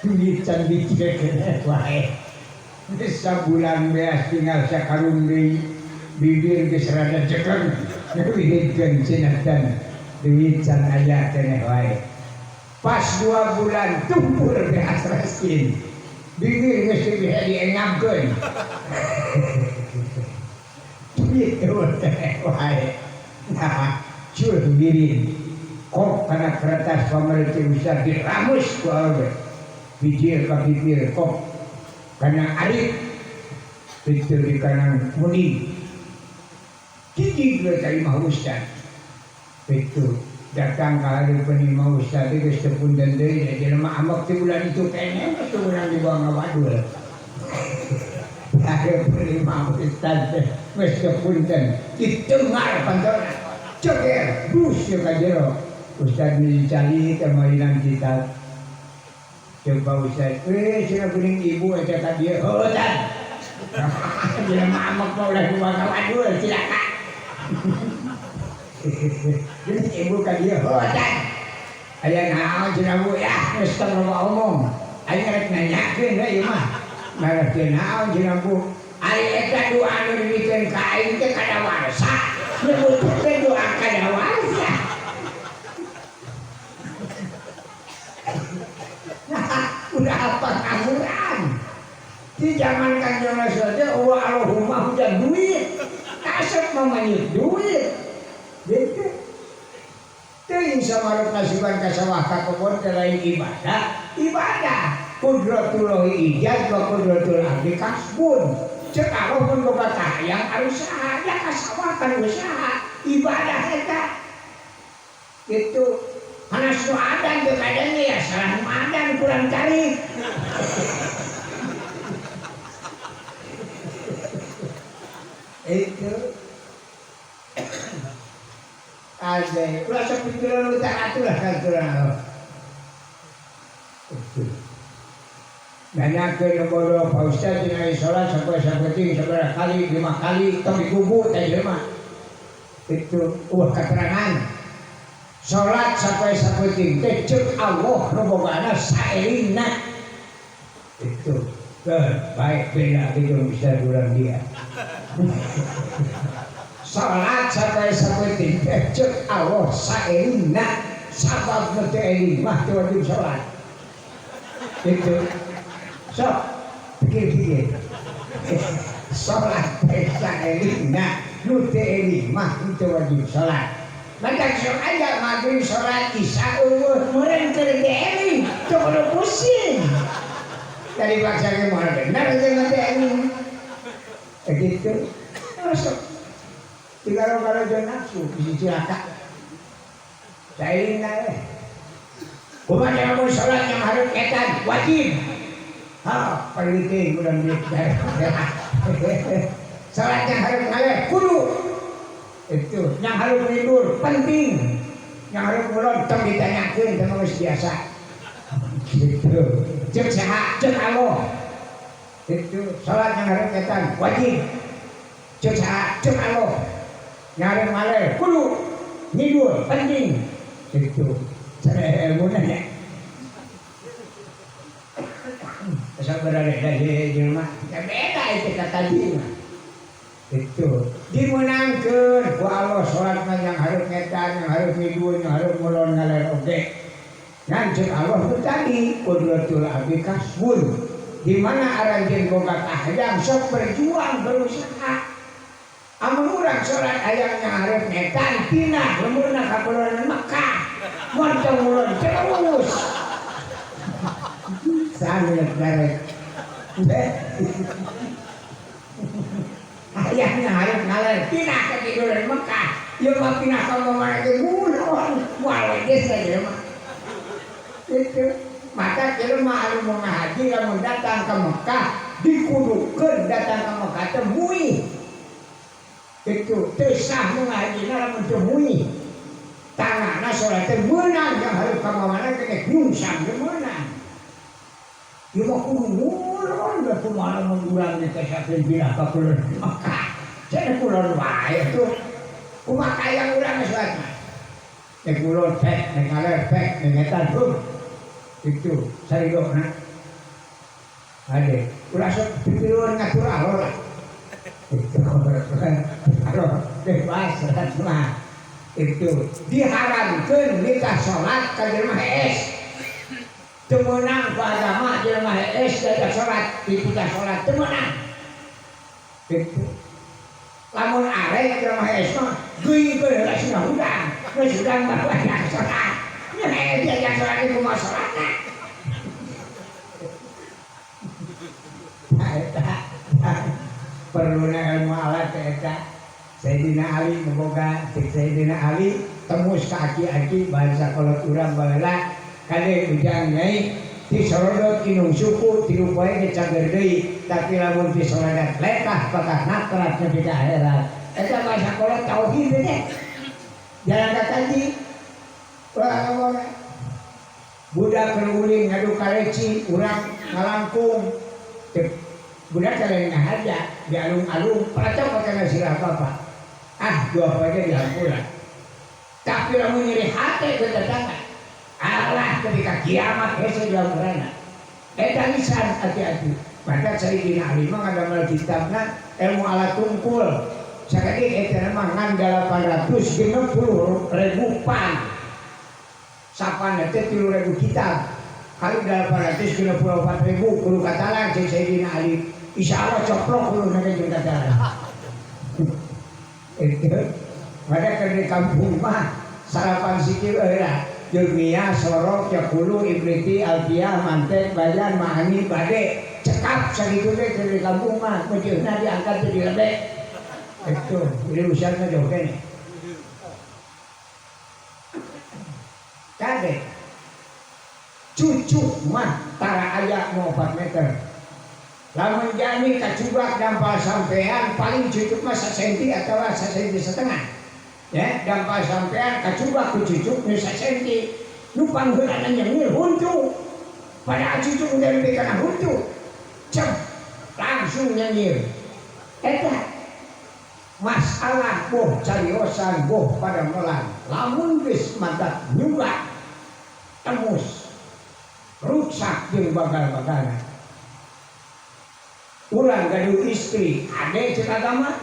duitan dicek wae sabulan beas tinggal sakarung deui bibir geus rada jegeng wihidkeun cineten duit can aya teh wae pas 2 bulan tumpur beas rasin bibir mesti bisa diengamkeun. Gitu teh wae. Nah, cur birin. Kok kana kertas pemerintah bisa diramus ku awewe. Bijir ka bibir kok kana arit. Itu di kanan muni. Kiki gue ka Imah Ustaz. Itu datang ke hari penimah Ustaz itu sepunten deui jadi lemah amak di bulan itu kayaknya itu bulan dibawa ngawadul hari penimah Ustaz sepunten ditengar pantona ceger bus ya kajero Ustaz mencari kemarinan kita coba Ustaz sila kuning ibu aja kan dia hotan jadi lemah amak mau udah dibawa ngawadul silakan jadi ibu kan dia hotan ayah naon cenah bu ya geus loba omong aya rek nanyakeun we ieu mah ngarep naon cenah bu ari eta doa anu dibikeun ka aing teh kadawarsa nyebutkeun doa kadawarsa udah apa kamuran di zaman Kanjeng Rasul teh wa Allahumma hujan duit kasep mamanyut duit gitu teuing samarep nasiban ka sawah ka kebon teh lain ibadah qudratullah ijaz wa qudratul abdi kasbun cek Allah pun boga kahayang ari usaha ya ka sawah kan usaha ibadah eta gitu panas nu adan teu kadangnya ya salah nu adan kurang cari itu ada, ulah sepikiran lu tak atulah kantoran. Nanyakeun bodoh Pak Ustaz dina sholat sampai sabeting sabaraha kali 5 kali tong dikubur teh jelema. Itu keterangan. Sholat sampai sabeting teh ceuk Allah nu bogana saelingna. Itu baik beda gitu bisa durang dia. Salat sampai sabeting cek Allah saelingna sabab teu eling mah teu wajib salat. Itu. Sok pikir-pikir. Salat saelingna nu teu eling mah teu wajib salat. Maka sok aja maghrib salat isya meureun teu eling, teu kudu pusing. Dari baca mah bener teu eling. Begitu. Masuk kalau jangan nafsu, bisa cilaka. Saya ingin nanya, kumaha jangan sholat yang harus etan wajib. Penting udah mikir. Sholat yang harus ngalir kudu. Itu yang harus tidur penting. Yang harus mulon tong ditanyakeun teh geus biasa. Gitu. Cek saha, cek Allah. Itu sholat yang harus etan wajib. Cek saha, cek Allah. Ngarep ngalir kudu ngidur penting itu cara ilmu nya asal berada di jelema ya beda itu kata dia itu dimenangkeun ku Allah salat yang hareup ngetan yang hareup ngidueun yang hareup ngulon ngaler oge ngan ceuk Allah teh tadi qudratul abdi kasbun di mana aranjeun boga kahayang sok berjuang berusaha amun urang salat hayang yang hareup ngetan pindah lemurna ka kulon Mekah montong ngulon terus sangat garek ayahnya harus ngalir pindah ke tiduran Mekah ya mah pindah ke mana ke munon walau desa ya mah itu maka kira mah harus mau ngaji lamun datang ke Mekah dikudukeun datang ke Mekah teh muih itu teu sah nu ngajina lamun teu muih tanganna salat teh meunang yang harus ka mana kene nyungsang teh meunang ieu mah kudu ngulon da kumaha mun urang teh sakeun pindah ka kulon Mekah cenah kulon wae tuh kumaha kayang urang salat nek kulon pek nek ngaler pek nek ngetan tuh itu saridokna ade ulah sok pipiruan ngatur Allah lah itu kalau bebas mah itu diharamkeun nikah salat ka jelema es temenang ku agama jelema es da salat dipikah salat temenang itu lamun arek jelema es mah geuing ke heula sunah udang geus udang mah banyak salat nya dia salat di rumah salatna perlu ilmu alat eta Sayyidina Ali memboga Sayyidina Ali tembus ka aki-aki bahasa kolot urang baheula kade ujang nyai ti sorodot inung suku ti rupae ge cager deui tapi lamun ti sorodot lekah bakal nakrat nepi ka akhirat eta bahasa kolot tauhid teh jalan ka kaji budak keruling ngadu kareci urang ngalangkung budak kalian ngahaja di alung-alung peracok pakai nasi apa dua aja diampunan tapi lamun nyeri hati kedatangan Allah ketika kiamat hese diampunan eta lisan hati-hati maka Sayyidina Ali mah ngadamel kitabna ilmu alat tungkul sakali eta mah ngan 860.000 pan sapana teh 3.000 kitab kali 864.000 kudu katalan Sayyidina Ali insya Allah coplok dulu nanti juga jalan. Itu, pada kerja kampung mah sarapan sikit lah. Jurmia, sorok, cakulu, ibriti, alfiah, mantek, bayan, mahani, bade, cekap segitu deh kerja kampung mah. Kecilnya diangkat jadi lebih. Itu, ini usianya jauh kan? Kade, cucu mah tara ayak mau 4 meter. Lamun jami kacubak dampal sampean paling cucuk mah 1 senti atau 1 senti setengah ya dampal sampean kacubak ku cucuk nu 1 senti nu panggeulana nyengir huntu pada cucuk udah lebih kana huntu cep langsung nyengir eta masalah boh cariosan boh pada melan lamun geus mantap nyubak tembus rusak jeung bagal-bagalna urang gaduh istri ade cek agama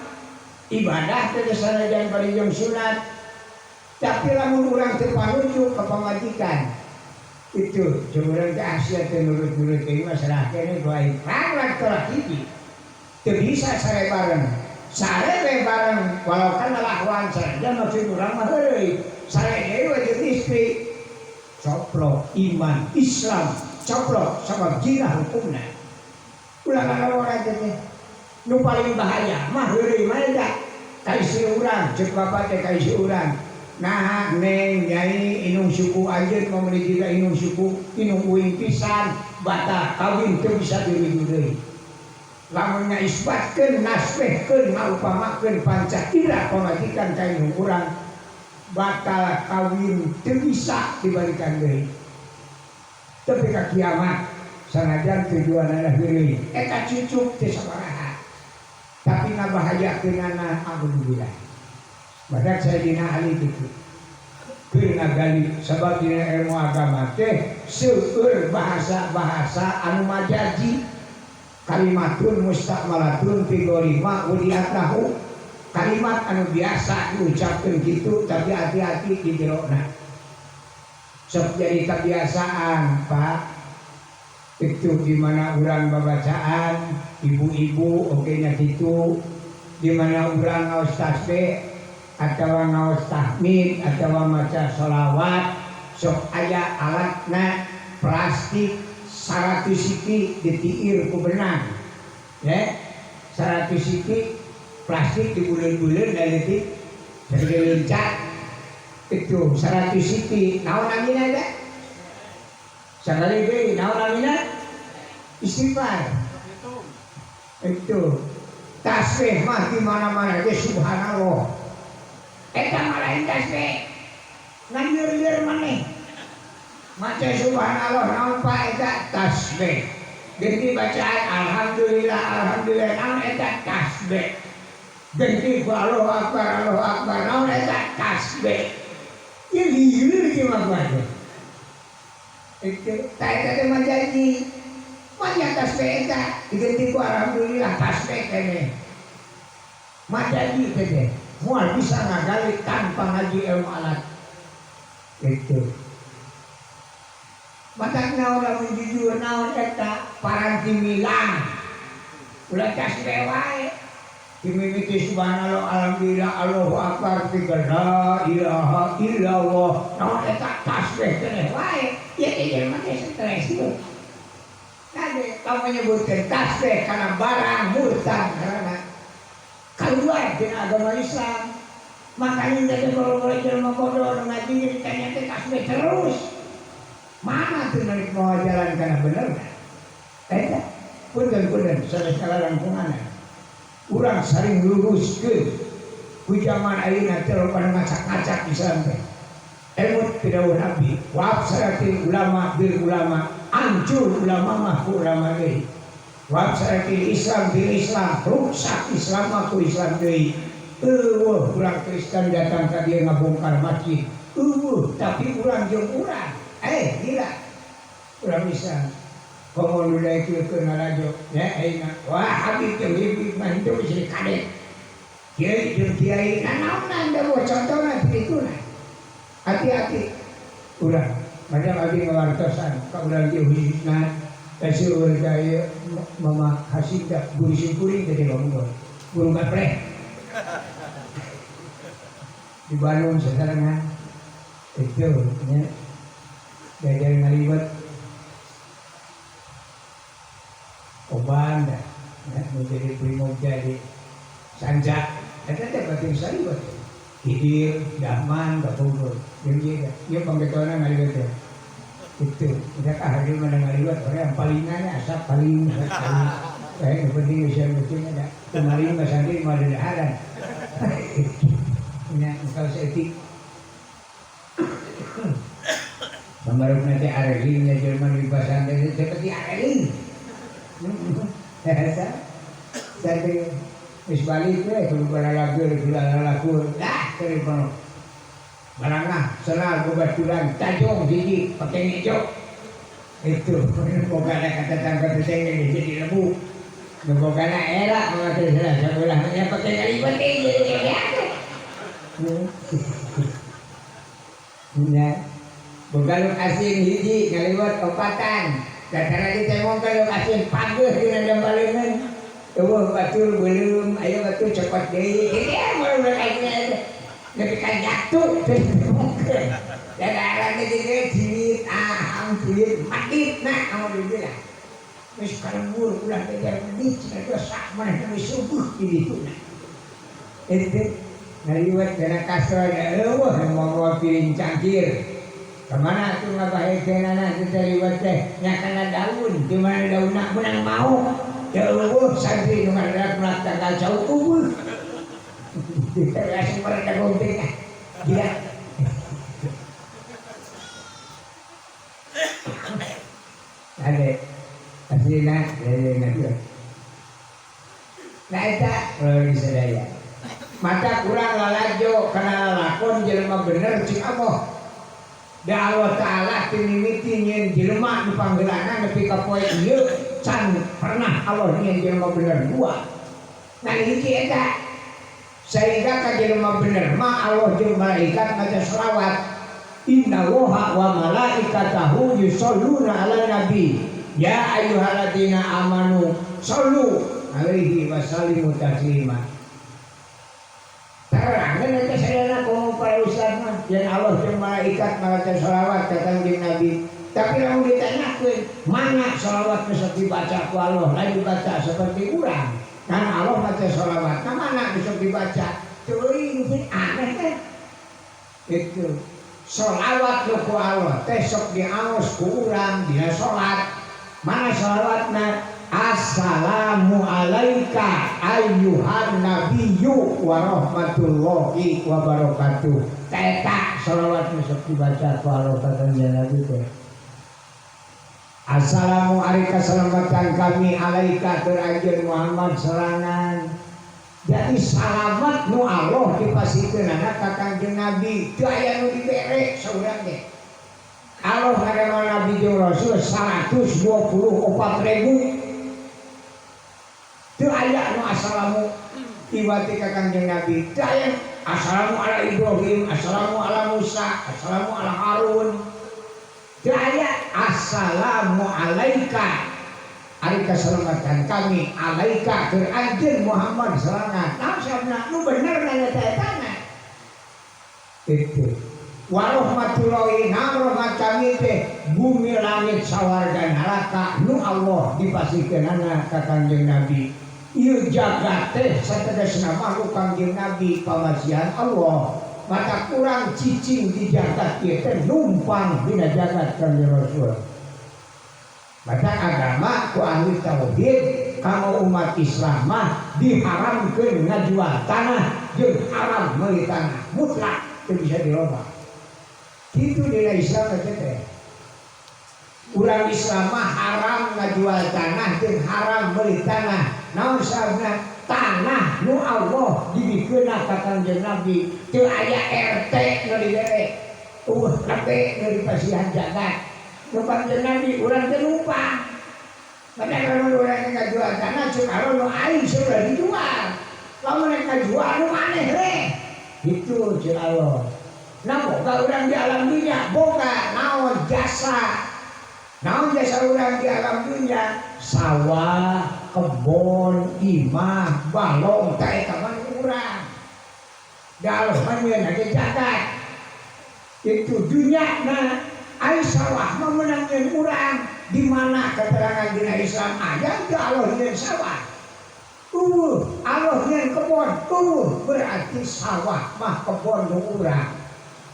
ibadah teh sanajan parijong sunat tapi lamun urang teu panuju ka pamajikan itu jemurang teh asia teh nurut-nurut teh masalah kene doa ikrar lan tolak hiji teu bisa sare bareng walau kan lawan saja maksud urang mah heureui sare deui wajib istri coplok iman Islam coplok sabab jinah hukumna ulah orang teh nu paling bahaya mah heureuy mah da kaisi urang ceuk bapak teh kaisi urang nah neng nyai inung suku anjeun mameli juga inung suku inung uing pisan batal kawin teu bisa diridu deui lamun ngaisbatkeun nasbehkeun ngaupamakeun pancakira pamajikan ka inung urang batal kawin teu bisa dibalikan deui tapi ka kiamat sanajan tujuan anak diri eta cucuk teh sabaraha tapi ngabahayakeunana alhamdulillah badak Sayyidina Ali kitu keur ngagali sabab dina ilmu agama teh seueur bahasa-bahasa anu majazi kalimatun mustaqmalatun fi ghairi ma udiatahu kalimat anu biasa diucapkan gitu tapi hati-hati di jerona sok jadi kebiasaan Pak itu dimana urang babacaan ibu-ibu oke nya gitu dimana urang ngaos tasbih atau ngaos tahmid atau maca sholawat sok aya alatna plastik 100 siki ditiir ku benang ya 100 siki plastik dibuleun-buleun dan detik jadi lincah itu 100 siki naon namina ada sekali deui naon namina istighfar itu tasbih mah di mana-mana ge subhanallah eta mah lain tasbih ngan lieur-lieur maneh maca subhanallah naon pa eta tasbih ganti bacaan alhamdulillah alhamdulillah naon eta tasbih ganti ku Allahu akbar naon eta tasbih ieu lieur ge mah bae itu eta teh mah janji maca tasbih eta diganti ku alhamdulillah tasbih keneh mah janji teh moal bisa ngagali tanpa ngaji ilmu alat itu matak naon lamun jujur naon eta paranti milang ulah tasbih wae dimimiti subhanallah alhamdulillah Allahu akbar tiga la ilaha illallah naon eta tasbih keneh wae ieu teh jelema teh stres ieu kade kamu menyebutkan tasbih karena barang murtad karena keluar dari agama Islam makanya dari kalau jelema bodoh ngaji ditanya teh tasbih terus mana tuh narik mau jalan karena bener kan? Punten salah langkungan. Urang saling luruskeun ku zaman ayeuna teh loba ngacak-ngacak Islam teh. Ilmu dawuh Nabi, wa absaratil ulama bil ulama, ancur ulama mah ku ulama deui. Wa absaratil Islam bil Islam, rusak Islam mah ku Islam deui. Urang Kristen datang ka dieu ngabongkar masjid. Tapi urang jeung urang gila urang bisa komo nulai kieu ngarajo ya ayeuna wah habib teh habib mah itu bisa kadet kiai jeung kiai naon da contohna dituna hati-hati urang madang abi ngawartosan ka urang teh khususna kasih daya mama hasidah guru simkuring teh ngomong guru kapreh di Bandung sekarang itu ya jajar ngaliwat oban dah menjadi primog jadi sanjak eta teh batin saliwat hidir dahman bapungkur jeung ieu pambetona ngaliwat itu udah kahari mana ngaliwat orang yang palingannya asap paling kayak penting bisa betul ada kemarin Mas Andi mau ada haran ini engkau seetik Kemarin nanti Arelin ya Jerman di bahasa Inggris seperti Arelin. Jadi wis balik we kudu lagu dari kono. Barangah senal bebaturan tajong gigi pakai hijau. Itu pokoknya kata tangga teteng jadi lembu. Pokoknya elak mengatur salah sebelahnya pakai kalimat ini jadi apa? Nah, begaluk asin hiji ngaliwat opatan. Datang lagi tengok galuk asin pageuh dina dambalengan. Eueuh batur belum, ayo batur cepet deui. Ini mau berkaitan nepi ka jatuh teh. Dadaran teh dirit duit madit nah kamu dibilang. Wis karembur ulah teh jadi cenah sak maneh wis subuh di ditu. Itu ngaliwat dana kasar eueuh mau piring cangkir. Kemana tuh ngabahe kenana kita liwat teh nyakana daun di mana daunna menang mau jauh santri nu ngadak melakukan jauh kubur kita langsung mereka gonteng gila ada aslina ada nah eta di sadaya mata kurang lalajo kana lakon jelema bener cing Allah da Allah Ta'ala tinimiti nyen jelema nu panggeulana nepi ka poe ieu can pernah Allah nyen jelema bener dua. Nah hiji eta sehingga kajelema bener mah Allah jeung malaikat maca selawat. Innallaha wa malaikatahu yusholluna 'alan nabi ya ayyuhalladzina amanu shollu 'alaihi wa sallimu taslima. Terangkan nanti saya nak para ustaz mah yang Allah jeung malaikat maca selawat ka kanjeng Nabi. Tapi lamun ditanyakeun mana selawat bisa dibaca ku Allah lain dibaca seperti urang. Kan Allah maca selawat, ka mana bisa dibaca? Teuing mungkin aneh kan? Itu selawat ku Allah teh sok diaos ku urang dina salat. Mana selawatna? Assalamu alaika ayyuhan nabiyyu wa rahmatullahi wa barakatuh. Eta selawat bisa dibaca ku Allah ka kanjeng Nabi teh. Assalamu alaika salamatan kami alaika keur anjeun Muhammad serangan. Jadi salamat nu Allah dipasikeunana ka kanjeng Nabi teu aya nu dibere saurang ge. Allah ngarana Nabi jeung Rasul 124.000. Teu aya nu assalamu iwati ka kanjeng Nabi. Teu aya assalamu ala Ibrahim, assalamu ala Musa, assalamu ala Harun. Teu aya assalamu alaika. Ari kasalamatan kami alaika keur anjeun Muhammad serangan. Naon sabna nu bener nanya taetana. Itu. Wa rahmatullahi rahmat kami teh bumi langit sawarga neraka nu Allah dipasikeunana ka kanjeng Nabi. Ieu jagat teh sategasna makhluk kanjeng Nabi pamasihan Allah. Maka kurang cicing di jagat ieu teh numpang dina jagat kanjeng Rasul. Maka agama ku ahli tauhid kanggo umat Islam mah diharamkeun ngajual tanah jeung haram meuli tanah mutlak teu bisa dirobah. Kitu dina Islam teh. Urang Islam mah haram ngajual tanah jeung haram meuli tanah. Naon sababna? Tanah nu Allah dibikeunna ka kanjeng Nabi teu aya RT nu dibere. Kabeh nu dipasihan jagat. Nu kanjeng Nabi urang teh lupa. Padahal lamun urang ngajual tanah ceuk aro nu aing sudah dijual. Lamun ngajual nu maneh we. Gitu ceuk Allah. Nah boga urang di alam dunia boga naon jasa. Naon jasa urang di alam dunia? Sawah, kebon, imah, balong teh eta mah urang. Da Allah mah nyeun ge jagat. Itu dunia na ai sawah mah menangkeun urang. Di mana keterangan dina Islam aya teu Allah nyeun sawah. Allah nyeun kebon. Berarti sawah mah kebon nu urang.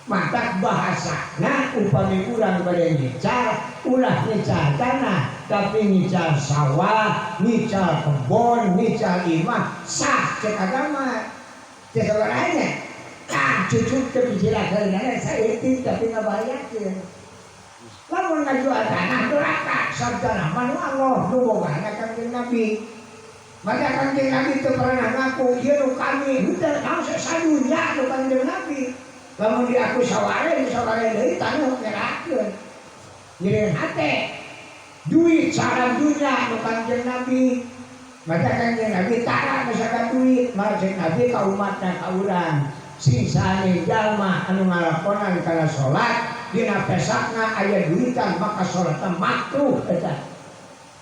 Mata bahasana upami urang bade ngicar ulah ngicar tanah tapi ngicar sawah, ngicar kebon, ngicar imah sah cek agama. Teu sabaranya. Cucuk teu dijelakeunana saeutik tapi ngabayakeun. Lamun ngajual tanah duraka sabdana manu Allah nu bogana kanjeng Nabi. Maka kanjeng Nabi teu pernah ngaku ieu nu kami henteu naon sadunya nu kanjeng Nabi. Lamun diaku saware deui tanah ngerakeun. Ngireun hate. Duit saran dunya nu kanjeng Nabi. Maka kanjeng Nabi tara misalkan duit marjeng Nabi ka umatna ka urang. Sisane jalma anu ngalakonan kana salat dina pesakna aya duitan maka salatna makruh eta.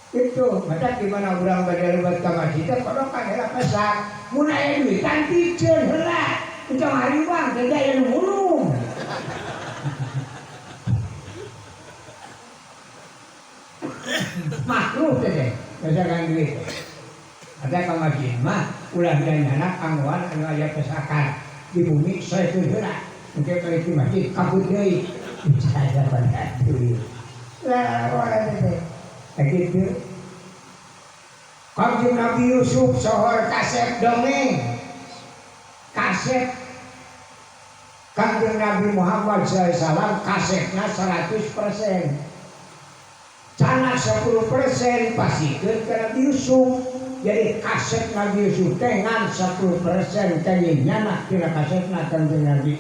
Itu maka gimana urang bade rubat ka masjid kodokan heula pesak. Mun aya duitan piceun heula. Itu hari bang, tidak yang mulung. Makruh teh, misalkan duit. Ada kamajin mah, ulah dan anak angguan anu aya pesakan di bumi saya tu heula. Mungkin kalau di masjid kabut deui. Bicara pada duit. Lah orang teh. Begitu. Kanjeng Nabi Yusuf sohor kaset dongeng. Kaset Kanjeng Nabi Muhammad SAW kasetnya 100%. Cana 10% pasikeun ke Nabi Yusuf. Jadi kaset Nabi Yusuf dengan 10% teh nyana tina kasetna Kanjeng Nabi.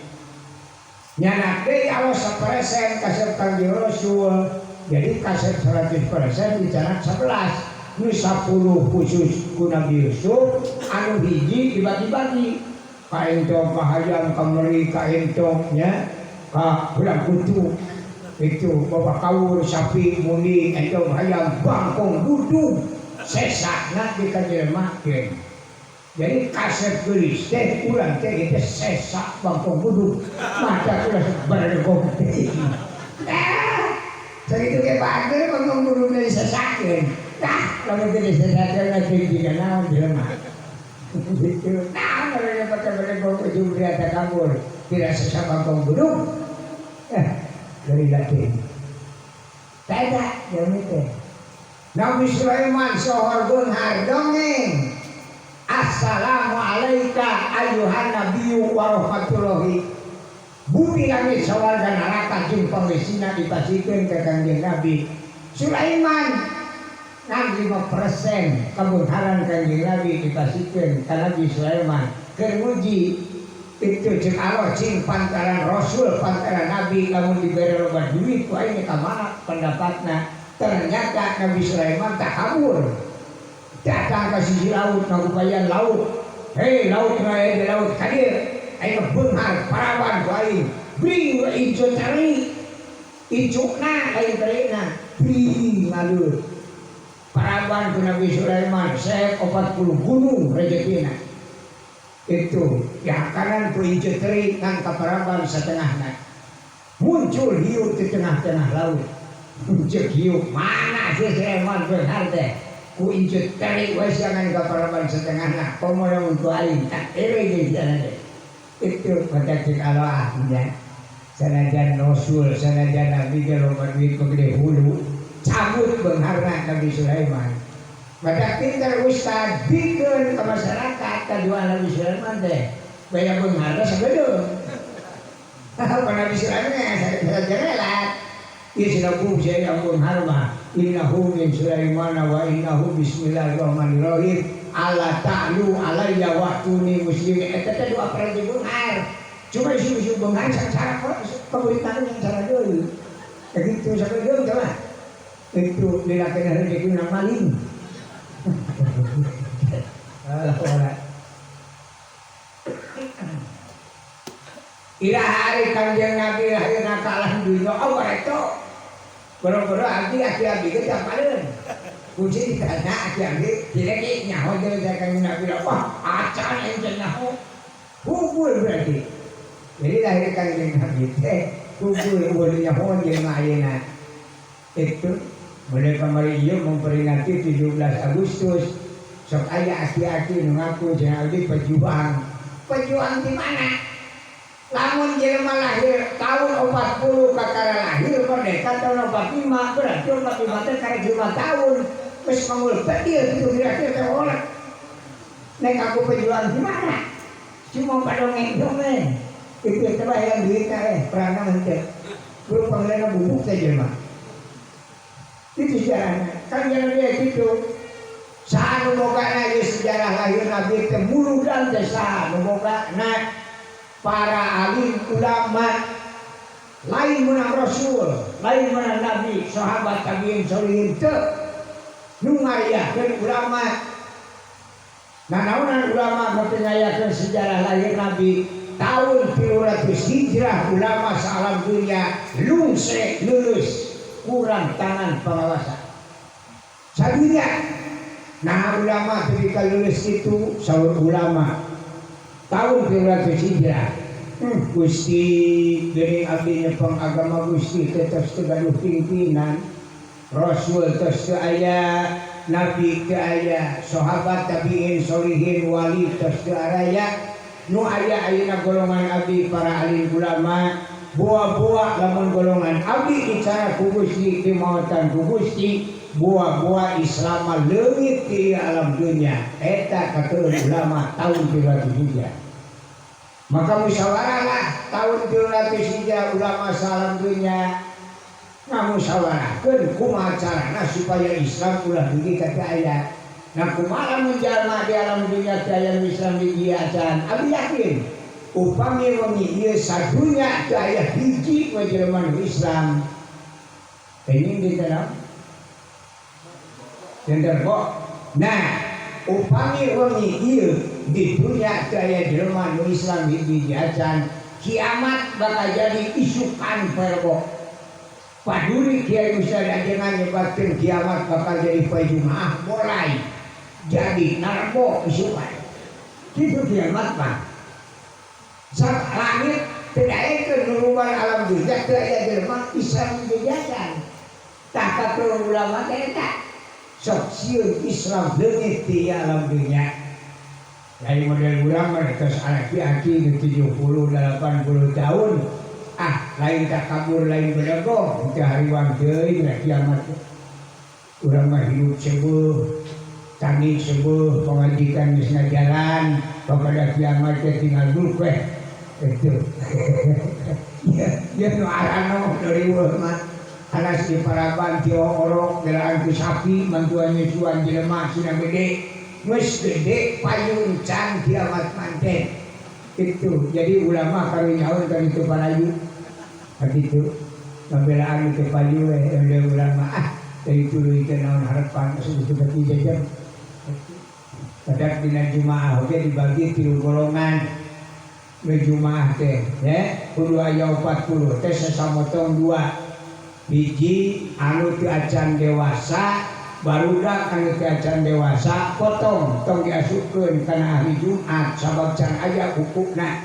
Nyana deui Allah 1% kaset Kanjeng Rasul. Jadi kaset 100% dicanak 11. Nu 10 khusus ku Nabi Yusuf, anu hiji dibagi-bagi. kaentong kahayam kameri kaentongnya ka bulan kutu itu bapak kawur sapi muni entong hayam bangkong duduk sesakna dikajelemakeun. Jadi kaset gelis teh urang teh itu sesak bangkong duduk mata ulah bergong teh. Segitu ke bager bangkong duduk dari sesakeun. Kalau tidak sesakeun nanti dikana jelema. Gitu. Mereka pakai bergong ujung di atas kabur tidak sesak bangkong duduk. Dari Latin. Tidak, yang itu. Nabi Sulaiman sohorgun hardongeng. Assalamualaikum ayuhan nabiyyu wa rahmatullahi. Bumi langit sawarga neraka jeung pangesina dipasikeun ka Kangjeng Nabi Sulaiman. 65% kebenaran Kangjeng Nabi dipasikeun ka Nabi Sulaiman. Keur muji itu jeung Allah cing pantaran Rasul pantaran Nabi lamun dibere loba duit ku aing ka mana pendapatna. Ternyata Nabi Sulaiman tak kabur. Datang ke sisi laut, ngagupayan laut. Hei laut raya di laut kadir. Ayo beunghar parawan ku aing. Bring ijo tari. Icukna aing tarina. Bring ngalur. Parawan ku Nabi Sulaiman seep 40 gunung rezekina. Itu yang kanan ku ijo tari ngan ka parawan satengahna. Muncul hiu di tengah-tengah laut. Muncul hiu mana si Sulaiman beunghar teh. Ku incut tarik wes jangan kaparaban setengahna komo yang untuk aing tak ewe jadi itu pada cek Allah ahnya sanajan Rasul sanajan Nabi kalau berduit gede hulu cabut beungharna Nabi Sulaiman pada pintar ustad bikin ke masyarakat kedua Nabi Sulaiman teh bayar beungharna sabedo Nabi Sulaiman saya relat ia sudah bukti yang beungharna innahu min Sulaiman wa innahu bismillahirrahmanirrahim ala ta'lu alayya wa'tuni muslimin eta teh doa para beunghar cuma isu-isu beunghar cara pemerintahan yang cara deui begitu sampai deui teh lah itu dilakeun rezeki nang maling Allah ira hari Kangjeng Nabi lahirna ka alam dunya Allah itu boro-boro abdi ge japareun. Kunci ditanya abdi tidak ki nyaho deui ka Nabi. Wah, acan ente nyaho. Kubur berarti. Jadi lahir Kangjeng Nabi teh kubur boleh nyaho jeung ayeuna. Itu boleh kamari ieu memperingati 17 Agustus. Sok aya aki-aki nu ngaku jeung abdi pejuang. Pejuang di mana? Lamun jelema lahir tahun 40 kakara lahir merdeka tahun 45 berarti 45 teh kare 5 tahun wis mangul bedil kitu dirakhir teh orang nek aku pejuang di mana cuma padongeng-dongeng itu teh bayang duit kae perangan teh buru panglena bubuk teh jelema itu sejarahnya kan jangan dia gitu saha nu bogana ieu sejarah lahir Nabi teh muludan teh saha nu bogana para alim ulama lain menang Rasul, lain menang Nabi, sahabat tabiin solihin teu nu ngariyakeun ulama. Nanaonan ulama nu ngayakeun sejarah lahir Nabi tahun 300 Hijrah ulama saalam dunya lungse lulus kurang tangan pengawasan. Sadunya nah ulama ketika lulus itu saur ulama tahun 300 Hijrah Gusti dari abdi nyepeng agama Gusti tetes tegaduh pimpinan Rasul tes teu aya Nabi teu aya sahabat tabiin solihin wali tes teu aya nu aya ayeuna golongan abdi para alim ulama buah-buah lamun golongan abdi dicara ku Gusti dimaotan ku Gusti buah-buah Islam leungit di alam dunia eta katurun ulama tahun 300 Hijrah. Maka musyawarahlah tahun 300 Hijrah ulama salam dunia ngamusyawarahkeun kumaha carana supaya Islam ulah dugi ka teu aya. Nah kumaha menjalma di alam dunia teu aya Islam di dieu acan. Abi yakin upami wengi ieu sadunya teu aya hiji we jelema nu Islam. Ini di dalam Gender kok. Nah, upami wengi ieu di dunia teu aya jelema nu Islam hiji acan kiamat bakal jadi isukan perbok paduri Kiai Ustaz ajengan nyebatkeun kiamat bakal jadi poe Jumaah mulai jadi narbo isukan kitu kiamat mah sak langit teu daekeun nuruban alam dunya teu aya jelema Islam hiji acan tah katul ulama teh eta sok sieun Islam leungit ti alam dunya. Dari model urang mah geus aki-aki 70 80 tahun. Lain tak kabur lain bedego, teu hariwang deui na kiamat. Urang mah hidup seueuh, tani seueuh, pengajikan geus ngajalan, kepada kiamat teh tinggal dulu weh. Itu. Ya nu arano dari urang mah alas di paraban tio orok gelaan ku sapi mantuan nyusuan jelema sina gede geus gede payung can kiamat manten itu jadi ulama kami nyaur kan itu parayu begitu pembelaan itu payu oleh ulama dari dulu itu naon harapan itu bagi jajan pada dina Jumaah oke dibagi 3 golongan Jumaah teh ya kudu aya 40 teh sasamotong 2 hiji anu teu acan dewasa barudak anu teu acan dewasa potong tong diasupkeun kana ahli Jumat sabab can aya hukukna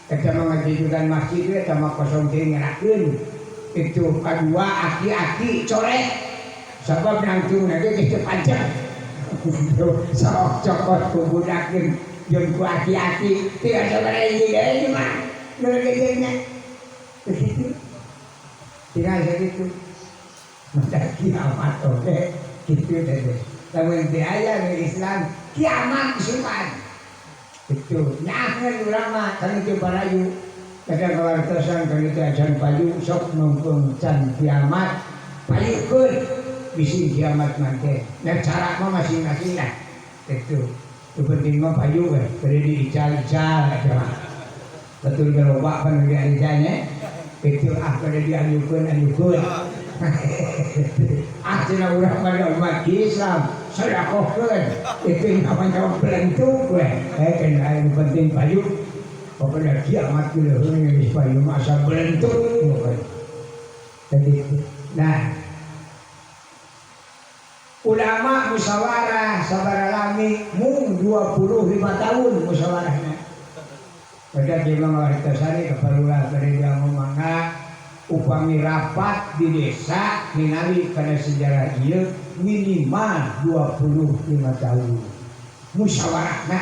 eta mah ngajujuran masjid eta mah kosong teh ngerakeun itu kadua aki-aki corek sabab nangtung ge teu panjang sok cokot ku budakeun jeung ku aki-aki teu asa barahi deui mah nu gedenya begitu tinggal segitu maka kiamat oke gitu deh lamun teu aya di Islam kiamat isukan itu nyakeun urang mah kana teu barayu kada kawartosan kana teu acan payu sok mumpung can kiamat payukeun bisi kiamat mah teh nah cara mah masing-masing lah itu penting mah payu we kada diical-ical aja betul geloba kan diarijanya itu kada dianyukeun cenah urang pada umat Islam sedekahkeun itu namanya belentuk we kan aya penting payu pokoknya kiamat geus geus payu masa belentuk jadi nah ulama musyawarah sabaralami mung 25 tahun musyawarahna pada dia mengartikan keperluan dari yang mangga upami rapat di desa ningali kana sejarah ieu minimal 25 tahun musyawarahna